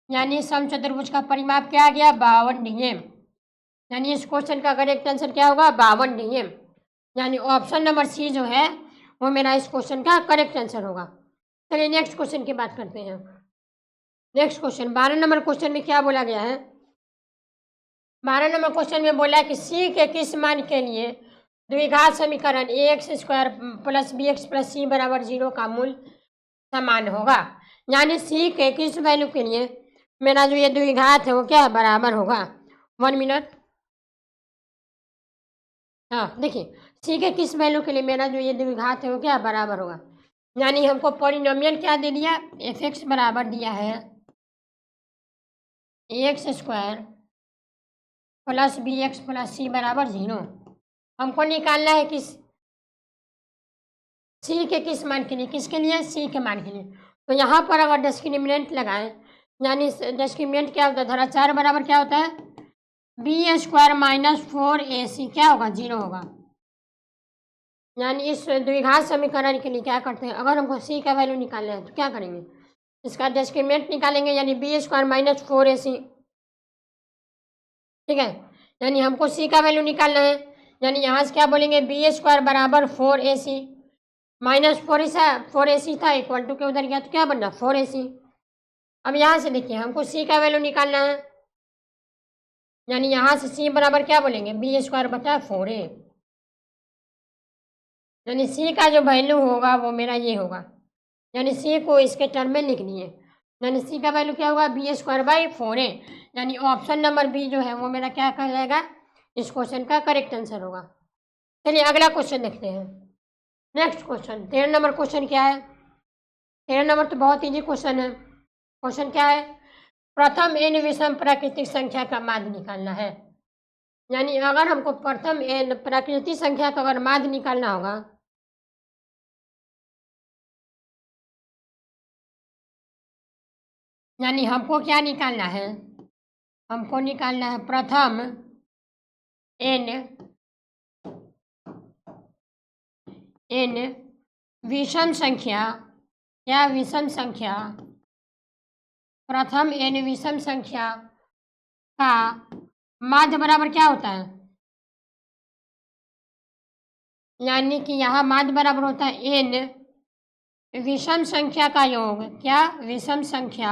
यानी समचतुर्भुज का परिमाप क्या आ गया 52 dm। यानी इस क्वेश्चन का करेक्ट आंसर क्या होगा 52 dm। यानी ऑप्शन नंबर सी जो है वो मेरा इस क्वेश्चन का करेक्ट आंसर होगा। चलिए नेक्स्ट क्वेश्चन की बात करते हैं। नेक्स्ट क्वेश्चन 12 नंबर क्वेश्चन में क्या बोला गया है, 12 नंबर क्वेश्चन में बोला है कि सी के किस मान के लिए द्विघात समीकरण ax² प्लस bx प्लस सी बराबर 0 का मूल्य समान होगा। यानी सी के किस वैल्यू के लिए मेरा जो ये द्विघात है वो क्या है, बराबर होगा। 1 मिनट, हाँ देखिए सी के किस वैल्यू के लिए मेरा जो ये द्विघात है वो क्या बराबर होगा। यानी हमको पॉलिनोमियल क्या दे दिया, f(x) बराबर दिया है ax² प्लस bx प्लस सी बराबर 0। हमको निकालना है किस, सी के किस मान के लिए, किसके लिए, सी के मान के लिए। तो यहाँ पर अगर डिस्क्रिमिनेंट लगाएं, यानी डिस्क्रिमिनेंट क्या होता है, धारा 4 बराबर क्या होता है b² माइनस 4ac क्या होगा 0 होगा। यानी इस द्विघात समीकरण के लिए क्या करते हैं, अगर हमको सी का वैल्यू निकालना है तो क्या करेंगे, इसका डिस्क्रिमिनेंट निकालेंगे, यानी b² माइनस 4ac। ठीक है, यानी हमको सी का वैल्यू निकालना है, यानी यहाँ से क्या बोलेंगे b² बराबर 4ac माइनस 4ac था, इक्वल टू के उधर गया तो क्या बनना 4ac। अब यहाँ से देखिए हमको सी का वैल्यू निकालना है, यानी यहाँ से सी बराबर क्या बोलेंगे, बी स्क्वायर बटा 4a, यानी सी का जो वैल्यू होगा वो मेरा ये होगा, यानी सी को इसके टर्म में लिख लिए, यानी सी का वैल्यू क्या होगा, बी स्क्वायर बाई 4a, यानी ऑप्शन नंबर बी जो है वो मेरा क्या कहलाएगा, इस क्वेश्चन का करेक्ट आंसर होगा। चलिए अगला क्वेश्चन देखते हैं। नेक्स्ट क्वेश्चन 13 नंबर क्वेश्चन क्या है, 13 नंबर तो बहुत ईजी क्वेश्चन है। क्वेश्चन क्या है, प्रथम n विषम प्राकृतिक संख्या का माध्य निकालना है, यानी अगर हमको प्रथम n प्राकृतिक संख्या का अगर माध्य निकालना होगा, यानी हमको क्या निकालना है, हमको निकालना है प्रथम n विषम संख्या या विषम संख्या, प्रथम n विषम संख्या का माध्य बराबर क्या होता है, यानी कि यहाँ माध्य बराबर होता है n विषम संख्या का योग, क्या, विषम संख्या,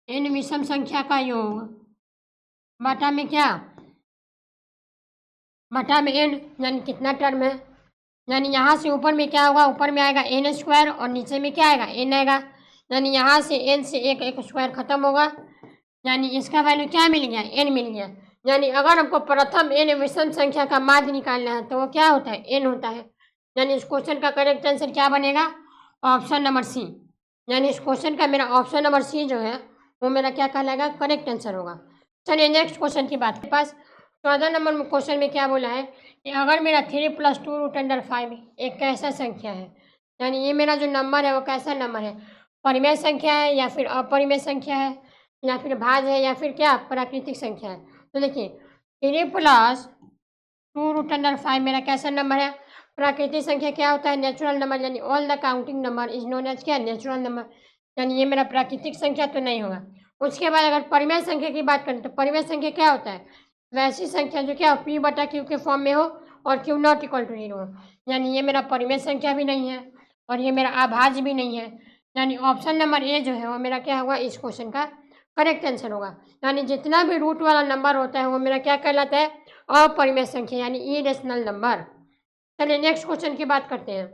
n विषम संख्या का योग बटा में क्या, बटा में n, यानी कितना टर्म है, यानी यहाँ से ऊपर में क्या होगा, ऊपर में आएगा n स्क्वायर और नीचे में क्या आएगा, n आएगा, यानी यहाँ से n से एक स्क्वायर खत्म होगा, यानी इसका वैल्यू क्या मिल गया, n मिल गया। यानी अगर हमको प्रथम n विषम संख्या का माध्य निकालना है तो वो क्या होता है, n होता है, यानी इस क्वेश्चन का करेक्ट आंसर क्या बनेगा, ऑप्शन नंबर सी, यानी इस क्वेश्चन का मेरा ऑप्शन नंबर सी जो है वो मेरा क्या कहलाएगा, करेक्ट आंसर होगा। चलिए नेक्स्ट क्वेश्चन की बात के पास 14 नंबर क्वेश्चन में क्या बोला है कि अगर मेरा 3 + 2√5 एक कैसा संख्या है, यानी ये मेरा जो नंबर है वो कैसा नंबर है, परिमेय संख्या है या फिर अपरिमेय संख्या है या फिर भाज्य है या फिर क्या प्राकृतिक संख्या है। तो देखिए 3 + 2√5 मेरा कैसा नंबर है, प्राकृतिक संख्या क्या होता है, नेचुरल नंबर, यानी all the counting number is known as क्या, नेचुरल नंबर, यानी ये मेरा प्राकृतिक संख्या तो नहीं होगा। उसके बाद अगर परिमेय संख्या की बात करें तो परिमेय संख्या क्या होता है, वैसी संख्या जो क्या p/q के फॉर्म में हो और q ≠ = 0 हो, यानी ये मेरा परिमेय संख्या भी नहीं है और ये मेरा अभाज्य भी नहीं है, यानी ऑप्शन नंबर ए जो है वो मेरा क्या होगा, इस क्वेश्चन का करेक्ट आंसर होगा। यानी जितना भी रूट वाला नंबर होता है वो मेरा क्या कहलाता है, अपरिमेय संख्या, यानी इरेशनल नंबर। चलिए नेक्स्ट क्वेश्चन की बात करते हैं।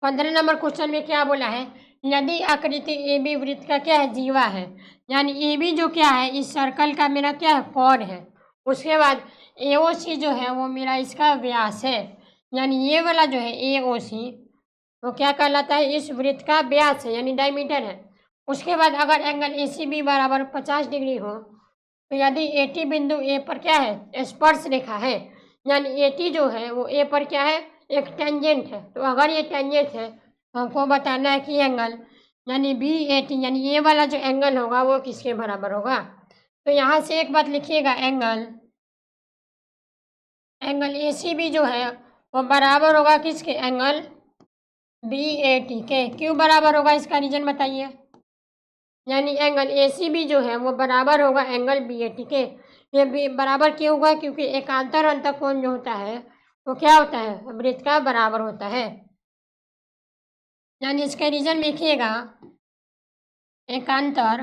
15 नंबर क्वेश्चन में क्या बोला है, यदि आकृति ए बी वृत्त का क्या है, जीवा है, यानी ए बी जो क्या है इस सर्कल का मेरा क्या है, कोण है, उसके बाद ए ओ सी जो है वो मेरा इसका व्यास है, यानी ये वाला जो है ए ओ सी वो क्या कहलाता है, इस वृत्त का व्यास है, यानी डायमीटर है। उसके बाद अगर एंगल ए सी बी बराबर 50 डिग्री हो तो यदि ए टी बिंदु ए पर क्या है, स्पर्श रेखा है, यानी ए टी जो है वो ए पर क्या है, एक टेंजेंट है, तो अगर ये टेंजेंट है तो हमको बताना है कि एंगल यानी बी ए टी, यानी ये वाला जो एंगल होगा वो किसके बराबर होगा। तो यहाँ से एक बात लिखिएगा, एंगल ए सी बी जो है वो बराबर होगा किसके, एंगल बी ए टी के। क्यों बराबर होगा इसका रीजन बताइए, यानी एंगल ए सी बी जो है वो बराबर होगा एंगल बी ए टी के। ये भी बराबर क्यों होगा, क्योंकि एकांतर अंतःकोण जो होता है वो क्या होता है, वृत्त का बराबर होता है, यानी इसका रीजन लिखिएगा, एकांतर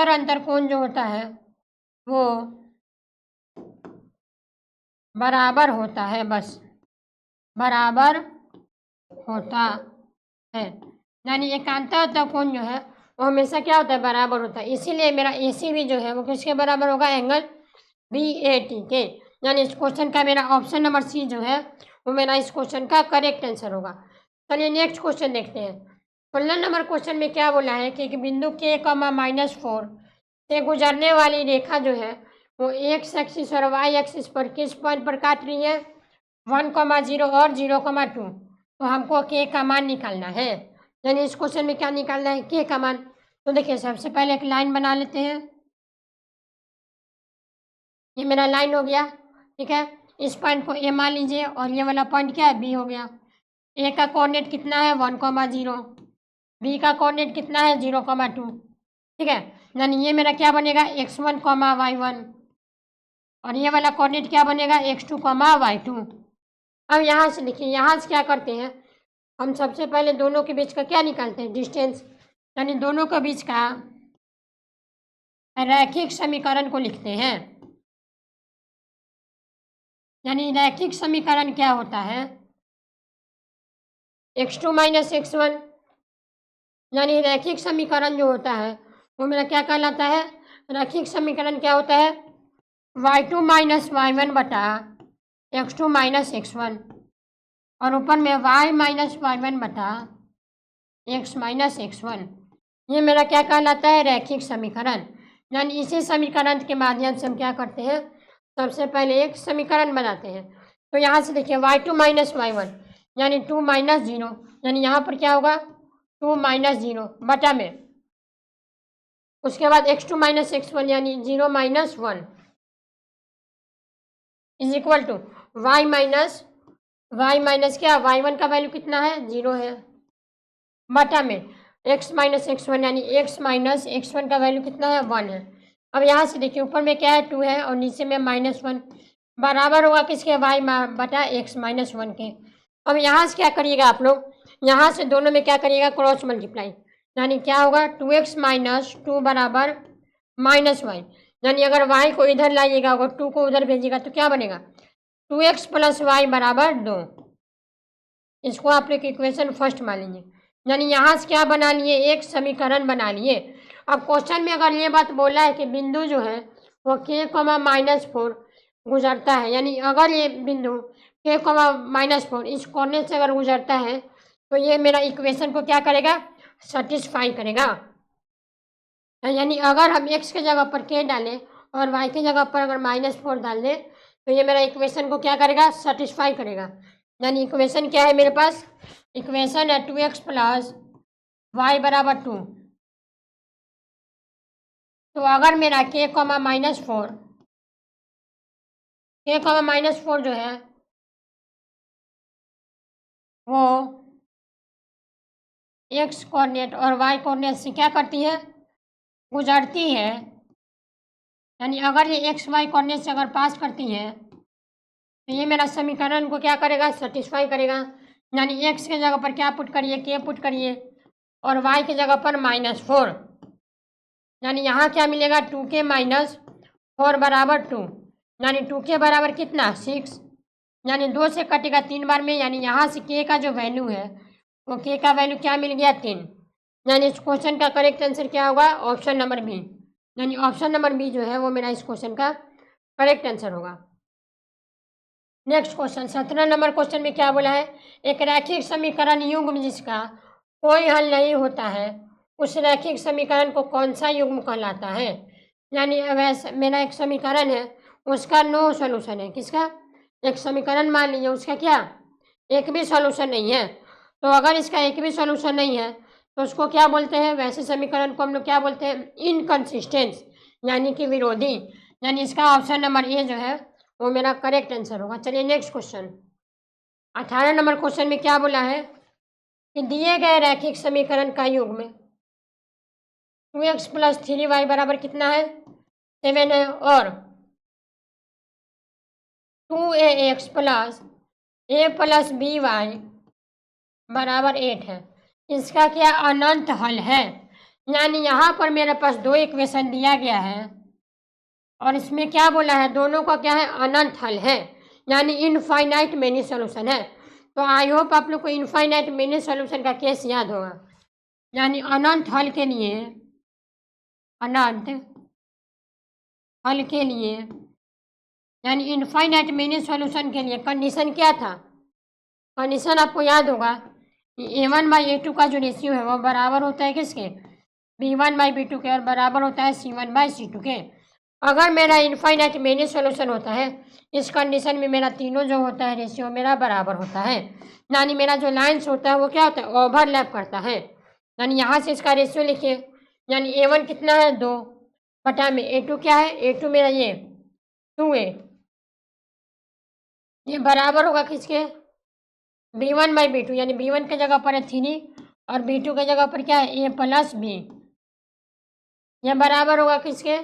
अंतःकोण जो होता है वो बराबर होता है, बस बराबर होता है, यानी एकांतर अंतःकोण जो है वो हमेशा क्या होता है, बराबर होता है, इसीलिए मेरा ए सी बी जो है वो किसके बराबर होगा, एंगल बी ए टी के, यानी इस क्वेश्चन का मेरा ऑप्शन नंबर सी जो है वो मेरा इस क्वेश्चन का करेक्ट आंसर होगा। चलिए नेक्स्ट क्वेश्चन देखते हैं। 16 नंबर क्वेश्चन में क्या बोला है कि एक बिंदु k, -4 से गुजरने वाली रेखा जो है वो एक्स एक्सिस और वाई एक्सिस पर किस पॉइंट पर काट रही है, 1,0 और 0,2, तो हमको k का मान निकालना है, यानी इस क्वेश्चन में क्या निकालना है, k का मान। तो देखिए सबसे पहले एक लाइन बना लेते हैं, ये मेरा लाइन हो गया, ठीक है, इस पॉइंट को ए मान लीजिए और ये वाला पॉइंट क्या है, बी हो गया। ए का कोऑर्डिनेट कितना है, 1,0, बी का कोऑर्डिनेट कितना है, 0,2, ठीक है, यानी ये मेरा क्या बनेगा, x1, y1, और ये वाला कोऑर्डिनेट क्या बनेगा, x2, y2, अब यहाँ से देखिए, यहाँ से क्या करते हैं, हम सबसे पहले दोनों के बीच का क्या निकालते हैं, डिस्टेंस, यानी दोनों के बीच का रैखिक समीकरण को लिखते हैं। यानी रैखिक समीकरण क्या होता है, x2 माइनस x1, यानी रैखिक समीकरण जो होता है वो मेरा क्या कहलाता है, रैखिक समीकरण क्या होता है, y2 माइनस y1 बटा x2 माइनस x1, और ऊपर में y माइनस y1 बटा x माइनस x1, ये मेरा क्या कहलाता है, रैखिक समीकरण। यानी इसी समीकरण के माध्यम से हम क्या करते हैं, सबसे पहले एक समीकरण बनाते हैं। तो यहाँ से देखिए y2 माइनस y1 यानी 2 माइनस 0, यानी यहाँ पर क्या होगा 2 माइनस 0 बटा में, उसके बाद x2 माइनस x1 यानी 0 minus 1 is equal to y minus क्या, y1 का वैल्यू कितना है, 0 है, बटा में x माइनस x1 यानी x माइनस x1 का वैल्यू कितना है, 1 है। अब यहाँ से देखिए ऊपर में क्या है, 2 है और नीचे में -1, बराबर होगा किसके, y बटा x माइनस 1 के। अब यहाँ से क्या करिएगा आप लोग, यहाँ से दोनों में क्या करिएगा, क्रॉस मल्टीप्लाई, यानी क्या होगा 2x माइनस 2 बराबर -y, यानी अगर y को इधर लाइएगा, अगर 2 को उधर भेजिएगा तो क्या बनेगा, 2x प्लस y बराबर 2। इसको आप लोग इक्वेशन फर्स्ट मान लीजिए। यानी यहाँ से क्या बना लिए, एक समीकरण बना लिए। अब क्वेश्चन में अगर ये बात बोला है कि बिंदु जो है वो k,-4 गुजरता है, यानी अगर ये बिंदु k,-4 इस कोने से अगर गुजरता है तो ये मेरा इक्वेशन को क्या करेगा, सेटिस्फाई करेगा। यानी अगर हम x के जगह पर k डालें और y की जगह पर अगर -4 डाल दें तो ये मेरा इक्वेशन को क्या करेगा, सेटिस्फाई करेगा। यानी इक्वेशन क्या है मेरे पास, इक्वेशन है 2x प्लस y बराबर 2। तो अगर मेरा k,-4 जो है वो x कोऑर्डिनेट और y कोऑर्डिनेट से क्या करती है, गुजरती है, यानी अगर ये x y कोऑर्डिनेट से अगर पास करती है तो ये मेरा समीकरण को क्या करेगा, सेटिस्फाई करेगा। यानी x के जगह पर क्या पुट करिए, k पुट करिए, और y की जगह पर -4, यानी यहाँ क्या मिलेगा, 2k माइनस 4 बराबर 2, यानी 2k बराबर कितना, 6, यानी 2 से कटेगा 3 बार में, यानी यहाँ से k का जो वैल्यू है वो k का वैल्यू क्या मिल गया, 3। यानी इस क्वेश्चन का करेक्ट आंसर क्या होगा, ऑप्शन नंबर बी, यानी ऑप्शन नंबर बी जो है वो मेरा इस क्वेश्चन का करेक्ट आंसर होगा। नेक्स्ट क्वेश्चन 17 नंबर क्वेश्चन में क्या बोला है, एक रैखिक समीकरण युग्म जिसका कोई हल नहीं होता है उस रैखिक समीकरण को कौन सा युग्म कहलाता है। यानी वैसे मेरा एक समीकरण है उसका नो सॉल्यूशन है, किसका, एक समीकरण मान लीजिए उसका क्या, एक भी सॉल्यूशन नहीं है। तो अगर इसका एक भी सॉल्यूशन नहीं है तो उसको क्या बोलते हैं, वैसे समीकरण को हम लोग क्या बोलते हैं, इनकंसिस्टेंस, यानी कि विरोधी। यानी इसका ऑप्शन नंबर ए जो है वो मेरा करेक्ट आंसर होगा। चलिए नेक्स्ट क्वेश्चन 18 नंबर क्वेश्चन में क्या बोला है कि दिए गए रैखिक समीकरण का युग्म 2x प्लस 3y बराबर कितना है, 7 है, और 2ax plus a plus b y बराबर 8 है। इसका क्या अनंत हल है। यानी यहाँ पर मेरे पास दो इक्वेशन दिया गया है और इसमें क्या बोला है, दोनों का क्या है, अनंत हल है, यानी इनफाइनाइट मेनी सॉल्यूशन है। तो आई होप आप लोग को इनफाइनाइट मेनी सॉल्यूशन का केस याद होगा। यानी अनंत हल के लिए, अनंत हल के लिए यानी इनफाइनाइट मेनी सॉल्यूशन के लिए कंडीशन क्या था, कंडीशन आपको याद होगा कि a1/a2 का जो रेशियो है वो बराबर होता है किसके, b1/b2 के, और बराबर होता है c1/c2 के। अगर मेरा इनफाइनाइट मेनी सॉल्यूशन होता है इस कंडीशन में मेरा तीनों जो होता है रेशियो मेरा बराबर होता है, यानी मेरा जो लाइन्स होता है वो क्या होता है, ओवरलैप करता है। यानी यहाँ से इसका रेशियो लिखिए, यानी a1 कितना है, 2 बटा में a2 क्या है, a2 मेरा ये 2a, ये बराबर होगा किसके, b1/b2, यानी b1 के जगह पर है 3 और b2 के जगह पर क्या है, a प्लस b, यह बराबर होगा किसके,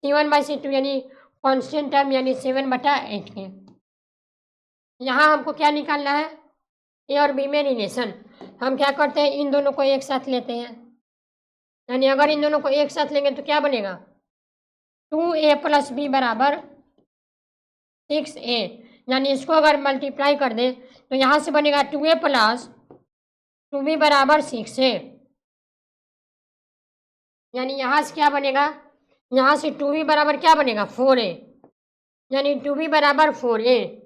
c1/c2 यानी कांस्टेंट टर्म, यानी 7/8 के। यहाँ हमको क्या निकालना है, ए और बी में रिलेशन। हम क्या करते हैं, इन दोनों को एक साथ लेते हैं, यानी अगर इन दोनों को एक साथ लेंगे तो क्या बनेगा, 2a + b बराबर 6a। यानी इसको अगर मल्टीप्लाई कर दें तो यहाँ से बनेगा 2a + 2b बराबर 6a। यानी यहाँ से क्या बनेगा, यहाँ से 2b बराबर क्या बनेगा, 4a। यानी 2b बराबर 4a।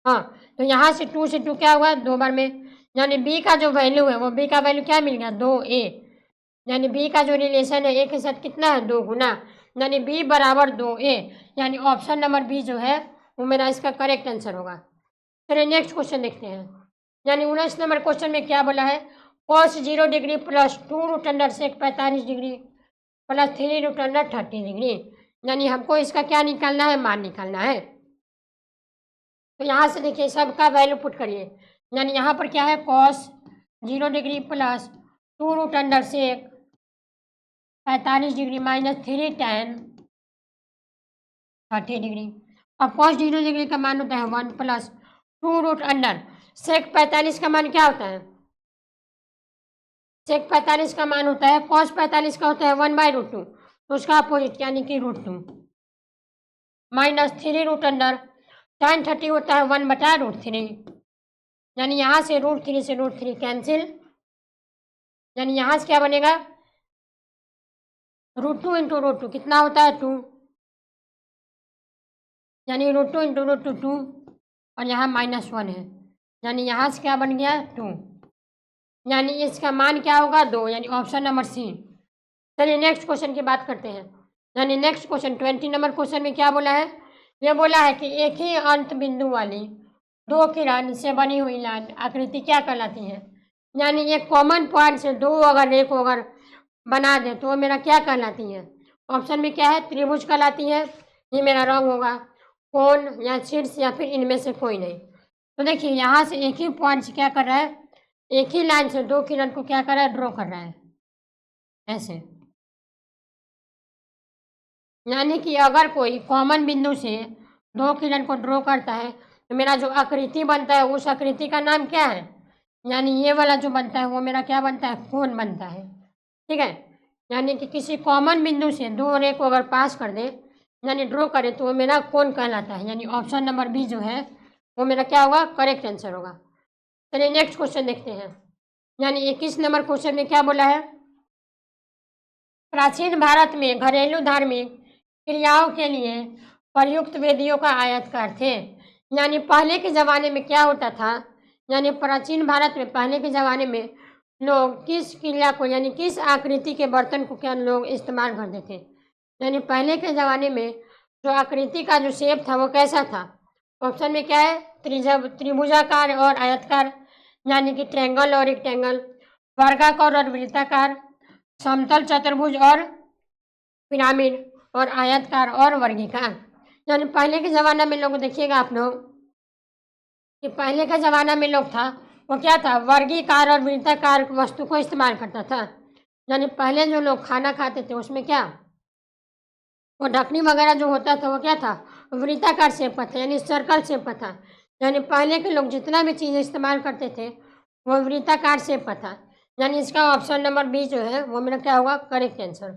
हाँ, तो यहाँ से 2 से 2 क्या हुआ, 2 बार में, यानी b का जो वैल्यू है वो b का वैल्यू क्या मिल गया, 2a। यानी b का जो रिलेशन है a के साथ कितना है, 2 गुना, यानी b बराबर 2a। यानी ऑप्शन नंबर बी जो है वो मेरा इसका करेक्ट आंसर होगा। चलिए नेक्स्ट क्वेश्चन देखते हैं। यानी 19 नंबर क्वेश्चन में क्या बोला है, cos 0 degree + 2 √* sec 45 degree + 3 √* 30 degree. यानी हमको इसका क्या निकालना है, मान निकालना है। तो यहाँ से देखिए सबका वैल्यू पुट करिए। यानी यहाँ पर क्या है, cos 0 degree + 2 √* sec 45 degree - 3 tan 30 degree. अब cos 0 डिग्री का मान होता है 1 + 2 √* sec 45 का मान क्या होता है, sec 45 का मान होता है, cos 45 का होता है 1/√2, तो उसका अपोजिट यानी कि √2 - 3 √* tan 30 होता है 1/√3। यानी यहाँ से √3 से √3 कैंसिल। यानी यहाँ से क्या बनेगा, √2 × √2 कितना होता है, 2। यानी √2 × √2 2, और यहाँ -1 है, यानी यहाँ से क्या बन गया, 2। यानी इसका मान क्या होगा, 2, यानी ऑप्शन नंबर सी। चलिए नेक्स्ट क्वेश्चन की बात करते हैं। यानी नेक्स्ट क्वेश्चन 20 नंबर क्वेश्चन में क्या बोला है, ये बोला है कि एक ही अंत बिंदु वाली 2 किरण से बनी हुई लाइन आकृति क्या कहलाती है। यानी एक कॉमन पॉइंट से दो अगर एक अगर बना दे तो मेरा क्या कहलाती है। ऑप्शन में क्या है, त्रिभुज कहलाती है, ये मेरा रॉन्ग होगा, कोण या शीर्ष या फिर इनमें से कोई नहीं। तो देखिए यहाँ से एक ही पॉइंट से क्या कर रहा है, एक ही लाइन से 2 किरण को क्या कर रहा है, ड्रॉ कर रहा है ऐसे। यानी कि अगर कोई कॉमन बिंदु से 2 किरण को ड्रॉ करता है तो मेरा जो आकृति बनता है उस आकृति का नाम क्या है, यानी ये वाला जो बनता है वो मेरा क्या बनता है, कोण बनता है। ठीक है, यानी कि किसी कॉमन बिंदु से 2 रे को अगर पास कर दे यानी ड्रॉ करे तो वो मेरा कोण कहलाता है। यानी ऑप्शन नंबर बी जो है वो मेरा क्या होगा, करेक्ट आंसर होगा। चलिए नेक्स्ट क्वेश्चन देखते हैं। यानी 21 नंबर क्वेश्चन में क्या बोला है, प्राचीन भारत में घरेलू धार्मिक क्रियाओं के लिए प्रयुक्त वेदियों का आयतकार थे। यानी पहले के ज़माने में क्या होता था, यानी प्राचीन भारत में पहले के ज़माने में लोग किस क्रिया को यानी किस आकृति के बर्तन को क्या लोग इस्तेमाल करते थे। यानी पहले के ज़माने में जो आकृति का जो शेप था वो कैसा था। ऑप्शन में क्या है, त्रिभुजाकार और आयतकार, यानी कि ट्रायंगल और रेक्टेंगल, वर्गाकार और वृत्ताकार, समतल चतुर्भुज और पिरामिड, और आयतकार और वर्गीकार। यानी पहले के ज़माना में लोग देखिएगा आप लोग कि पहले का ज़माना में लोग था वो क्या था, वर्गीकार और वृत्ताकार वस्तु को इस्तेमाल करता था। यानी पहले जो लोग खाना खाते थे उसमें क्या, वो ढकनी वगैरह जो होता था वो क्या था, वृत्ताकार शेप का था, यानी सर्कल शेप का था। यानी पहले के लोग जितना भी चीज़ इस्तेमाल करते थे वो वृत्ताकार शेप का था। यानी इसका ऑप्शन नंबर बी जो है वो मेरा क्या होगा, करेक्ट आंसर।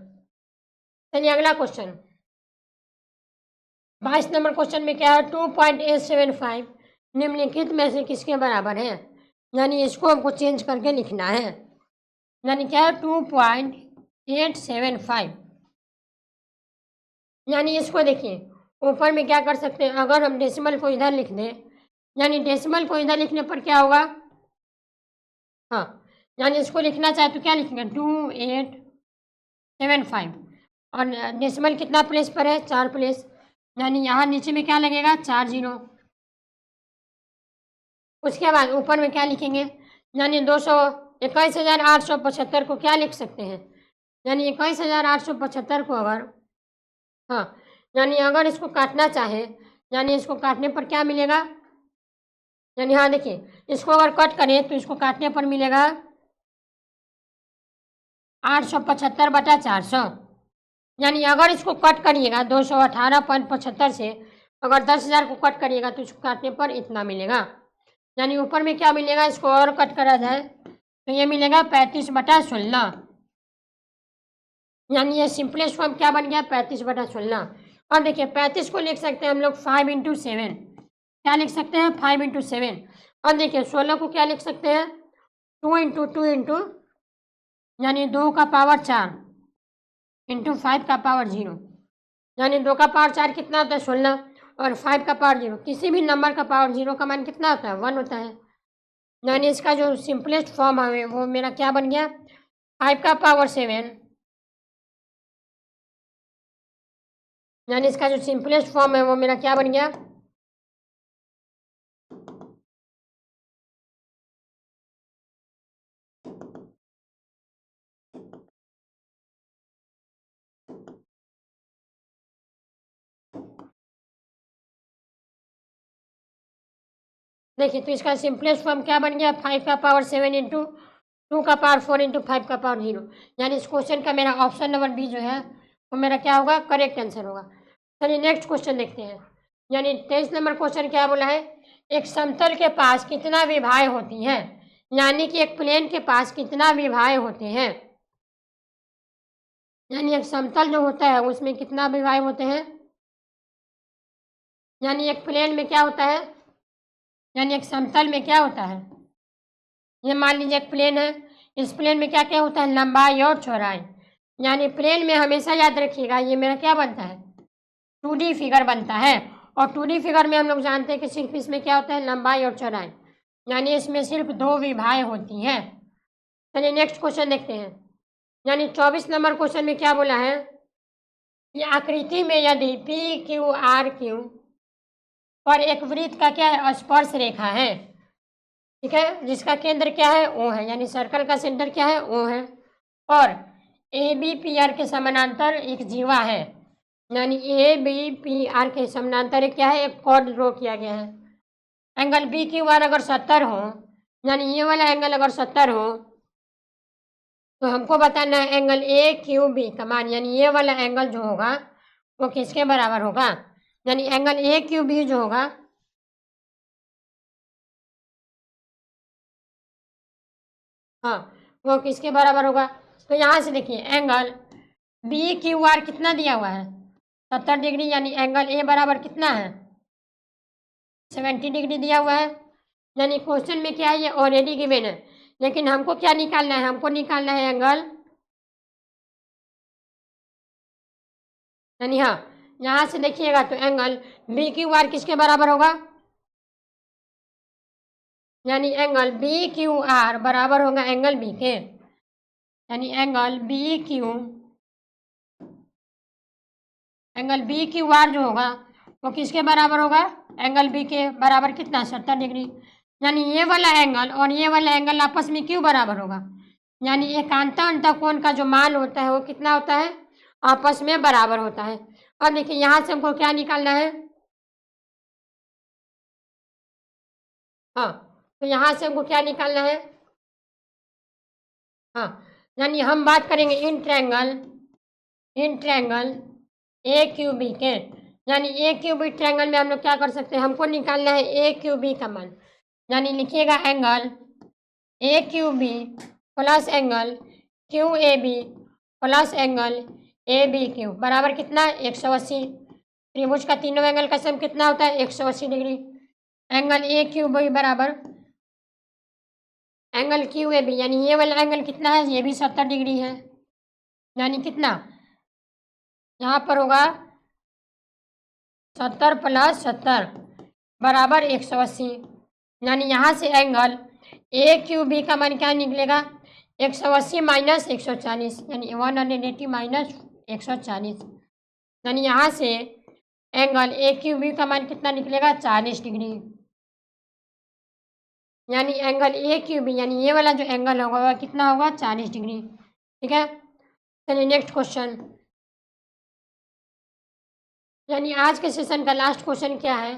चलिए अगला क्वेश्चन 22 नंबर क्वेश्चन में क्या है, 2.875 निम्नलिखित में से किसके बराबर है। यानी इसको हमको चेंज करके लिखना है। यानी क्या है, 2.875। यानी इसको देखिए ऊपर में क्या कर सकते हैं, अगर हम डेसिमल को इधर लिख दें, यानी डेसिमल को इधर लिखने पर क्या होगा, हाँ, यानी इसको लिखना चाहे तो क्या लिखेंगे, 2875, और डेसिमल कितना प्लेस पर है, 4 प्लेस, यानी यहाँ नीचे में क्या लगेगा, 4 0। उसके बाद ऊपर में क्या लिखेंगे, यानी 21,875 को क्या लिख सकते हैं, यानी 21,875 को अगर, हाँ, यानी अगर इसको काटना चाहे, यानी इसको काटने पर क्या मिलेगा, यानी हाँ देखिए इसको अगर कट करें तो इसको काटने पर मिलेगा 875/400। यानी अगर इसको कट करिएगा 218.75 से अगर 10,000 को कट करिएगा तो इसको काटने पर इतना मिलेगा। यानी ऊपर में क्या मिलेगा, इसको और कट करा जाए तो ये मिलेगा 35/16। यानी ये सिंपलेस्ट फॉर्म क्या बन गया, 35/16। और देखिए 35 को लिख सकते हैं हम लोग 5×7। क्या लिख सकते हैं, 5×7। और देखिए 16 को क्या लिख सकते हैं, 2 यानी 2 का पावर 4 इंटू 5 का पावर 0। यानी 2 का पावर 4 कितना होता है, 16, और 5 का पावर 0। किसी भी नंबर का पावर 0 का मान कितना होता है, 1 होता है। यानी इसका जो सिंपलेस्ट फॉर्म है वो मेरा क्या बन गया, 5 का पावर 7। यानी इसका जो सिंपलेस्ट फॉर्म है वो मेरा क्या बन गया, देखिए तो इसका सिंपलेस्ट फॉर्म क्या बन गया, 5 का पावर 7 इंटू 2 का पावर 4 इंटू 5 का पावर 0। यानी इस क्वेश्चन का मेरा ऑप्शन नंबर बी जो है वो मेरा क्या होगा, करेक्ट आंसर होगा। चलिए नेक्स्ट क्वेश्चन देखते हैं। यानी 23 नंबर क्वेश्चन क्या बोला है, एक समतल के पास कितना विभाग होती हैं। यानी कि एक प्लेन के पास कितना विभाग होते हैं। यानी एक समतल जो होता है उसमें कितना विभाग होते हैं। यानी एक प्लेन में क्या होता है, यानी एक समतल में क्या होता है, ये मान लीजिए एक प्लेन है, इस प्लेन में क्या क्या होता है, लंबाई और चौड़ाई। यानी प्लेन में हमेशा याद रखिएगा ये मेरा क्या बनता है, 2D फिगर बनता है। और 2D फिगर में हम लोग जानते हैं कि सिर्फ इसमें क्या होता है, लंबाई और चौड़ाई। यानी इसमें सिर्फ 2 विभाग होती हैं। चलिए नेक्स्ट क्वेश्चन देखते हैं। यानी 24 नंबर क्वेश्चन में क्या बोला है, कि आकृति में यदि PQRQ पर एक वृत्त का क्या है, स्पर्श रेखा है, ठीक है, जिसका केंद्र क्या है, O है। यानी सर्कल का सेंटर क्या है, O है। और ABPR के समानांतर एक जीवा है। यानी ABPR के समानांतर एक क्या है, एक कॉर्ड ड्रॉ किया गया है। एंगल BQR अगर 70 हो, यानी ये वाला एंगल अगर 70 हो, तो हमको बताना है एंगल AQB का मान। यानी ये वाला एंगल जो होगा वो किसके बराबर होगा। यानी एंगल AQB जो होगा, हाँ, वो किसके बराबर होगा। तो यहाँ से देखिए एंगल BQR कितना दिया हुआ है, 70 डिग्री। यानी एंगल ए बराबर कितना है, 70 डिग्री दिया हुआ है। यानी क्वेश्चन में क्या है, ये ऑलरेडी गिवन है, लेकिन हमको क्या निकालना है, हमको निकालना है एंगल, यानी हाँ, यहाँ से देखिएगा तो एंगल BQR किसके बराबर होगा। यानी एंगल BQR बराबर होगा एंगल बी के। यानी एंगल BQR जो होगा वो किसके बराबर होगा, एंगल बी के बराबर कितना, 70 डिग्री। यानी ये वाला एंगल और ये वाला एंगल आपस में क्यों बराबर होगा। यानी एकांतर अंतःकोण का जो मान होता है वो कितना होता है, आपस में बराबर होता है। और देखिए यहाँ से हमको क्या निकालना है, हाँ, तो यहाँ से हमको क्या निकालना है, हाँ, यानी हम बात करेंगे इन ट्रैंगल AQB के। यानी AQB ट्रैंगल में हम लोग क्या कर सकते हैं, हमको निकालना है AQB का मान। यानी लिखिएगा angle AQB plus angle QAB plus angle ABQ बराबर कितना, 180। त्रिभुज का तीनों एंगल का सम कितना होता है, 180 डिग्री। एंगल AQB बराबर एंगल QAB, यानी ये वाला एंगल कितना है, ये भी 70 डिग्री है। यानी कितना, यहाँ पर होगा 70 प्लस 70 बराबर 180। यानी यहाँ से एंगल AQB का मान क्या निकलेगा, 180 माइनस 140, यानी 180 माइनस 140। यानी यहाँ से एंगल AQB का मान कितना निकलेगा, 40 डिग्री। यानी एंगल AQB यानी ये वाला जो एंगल होगा वह कितना होगा, 40 डिग्री। ठीक है, चलिए नेक्स्ट क्वेश्चन। यानी आज के सेशन का लास्ट क्वेश्चन क्या है,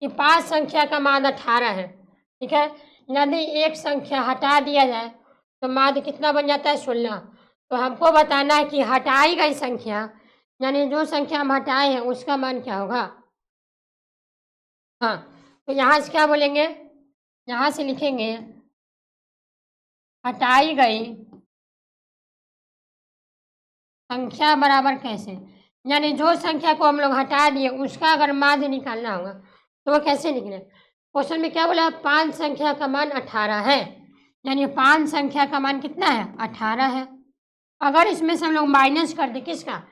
कि 5 संख्या का माध्य 18 है। ठीक है, यदि एक संख्या हटा दिया जाए तो माध्य कितना बन जाता है, 16। तो हमको बताना है कि हटाई गई संख्या, यानी जो संख्या हम हटाए हैं उसका मान क्या होगा। हाँ, तो यहाँ से क्या बोलेंगे, यहाँ से लिखेंगे हटाई गई संख्या बराबर कैसे, यानी जो संख्या को हम लोग हटा दिए उसका अगर माध्य निकालना होगा तो वो कैसे निकले। क्वेश्चन में क्या बोला, 5 संख्या का मान 18 है, यानी 5 संख्या का मान कितना है, 18 है। अगर इसमें से हम लोग माइनस कर दे किसका,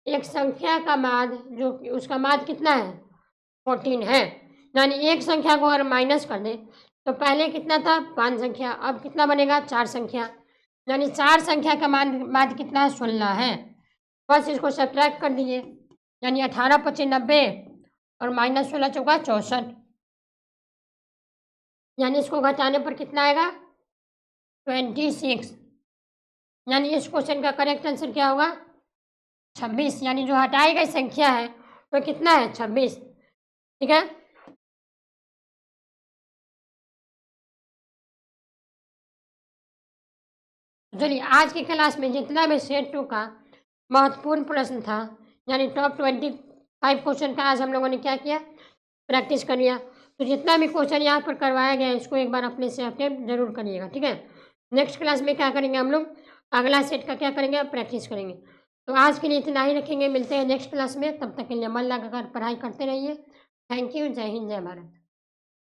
एक संख्या का माध्य जो कि उसका माध्य कितना है, 14 है, यानी एक संख्या को अगर माइनस कर दे तो पहले कितना था, 5 संख्या, अब कितना बनेगा, 4 संख्या, यानी 4 संख्या का माध्य कितना है, 16 है। बस इसको सब्ट्रैक्ट कर दीजिए, यानी 18 पच्चीस 90 और माइनस 16 चौका 64, यानी इसको घटाने पर कितना आएगा, 26, यानी इस क्वेश्चन का करेक्ट आंसर क्या होगा, 26, यानी जो हटाई गई संख्या है वो कितना है, 26। ठीक है, चलिए आज की क्लास में जितना भी सेट 2 का महत्वपूर्ण प्रश्न था, यानी टॉप 25 क्वेश्चन का आज हम लोगों ने क्या किया, प्रैक्टिस कर लिया। तो जितना भी क्वेश्चन यहाँ पर करवाया गया है इसको एक बार अपने से अटेम्प्ट जरूर करिएगा। ठीक है, नेक्स्ट क्लास में क्या करेंगे हम लोग, अगला सेट का क्या करेंगे, प्रैक्टिस करेंगे। तो आज के लिए इतना ही रखेंगे, मिलते हैं नेक्स्ट क्लास में, तब तक के लिए मन लगाकर पढ़ाई करते रहिए। थैंक यू, जय हिंद, जय भारत।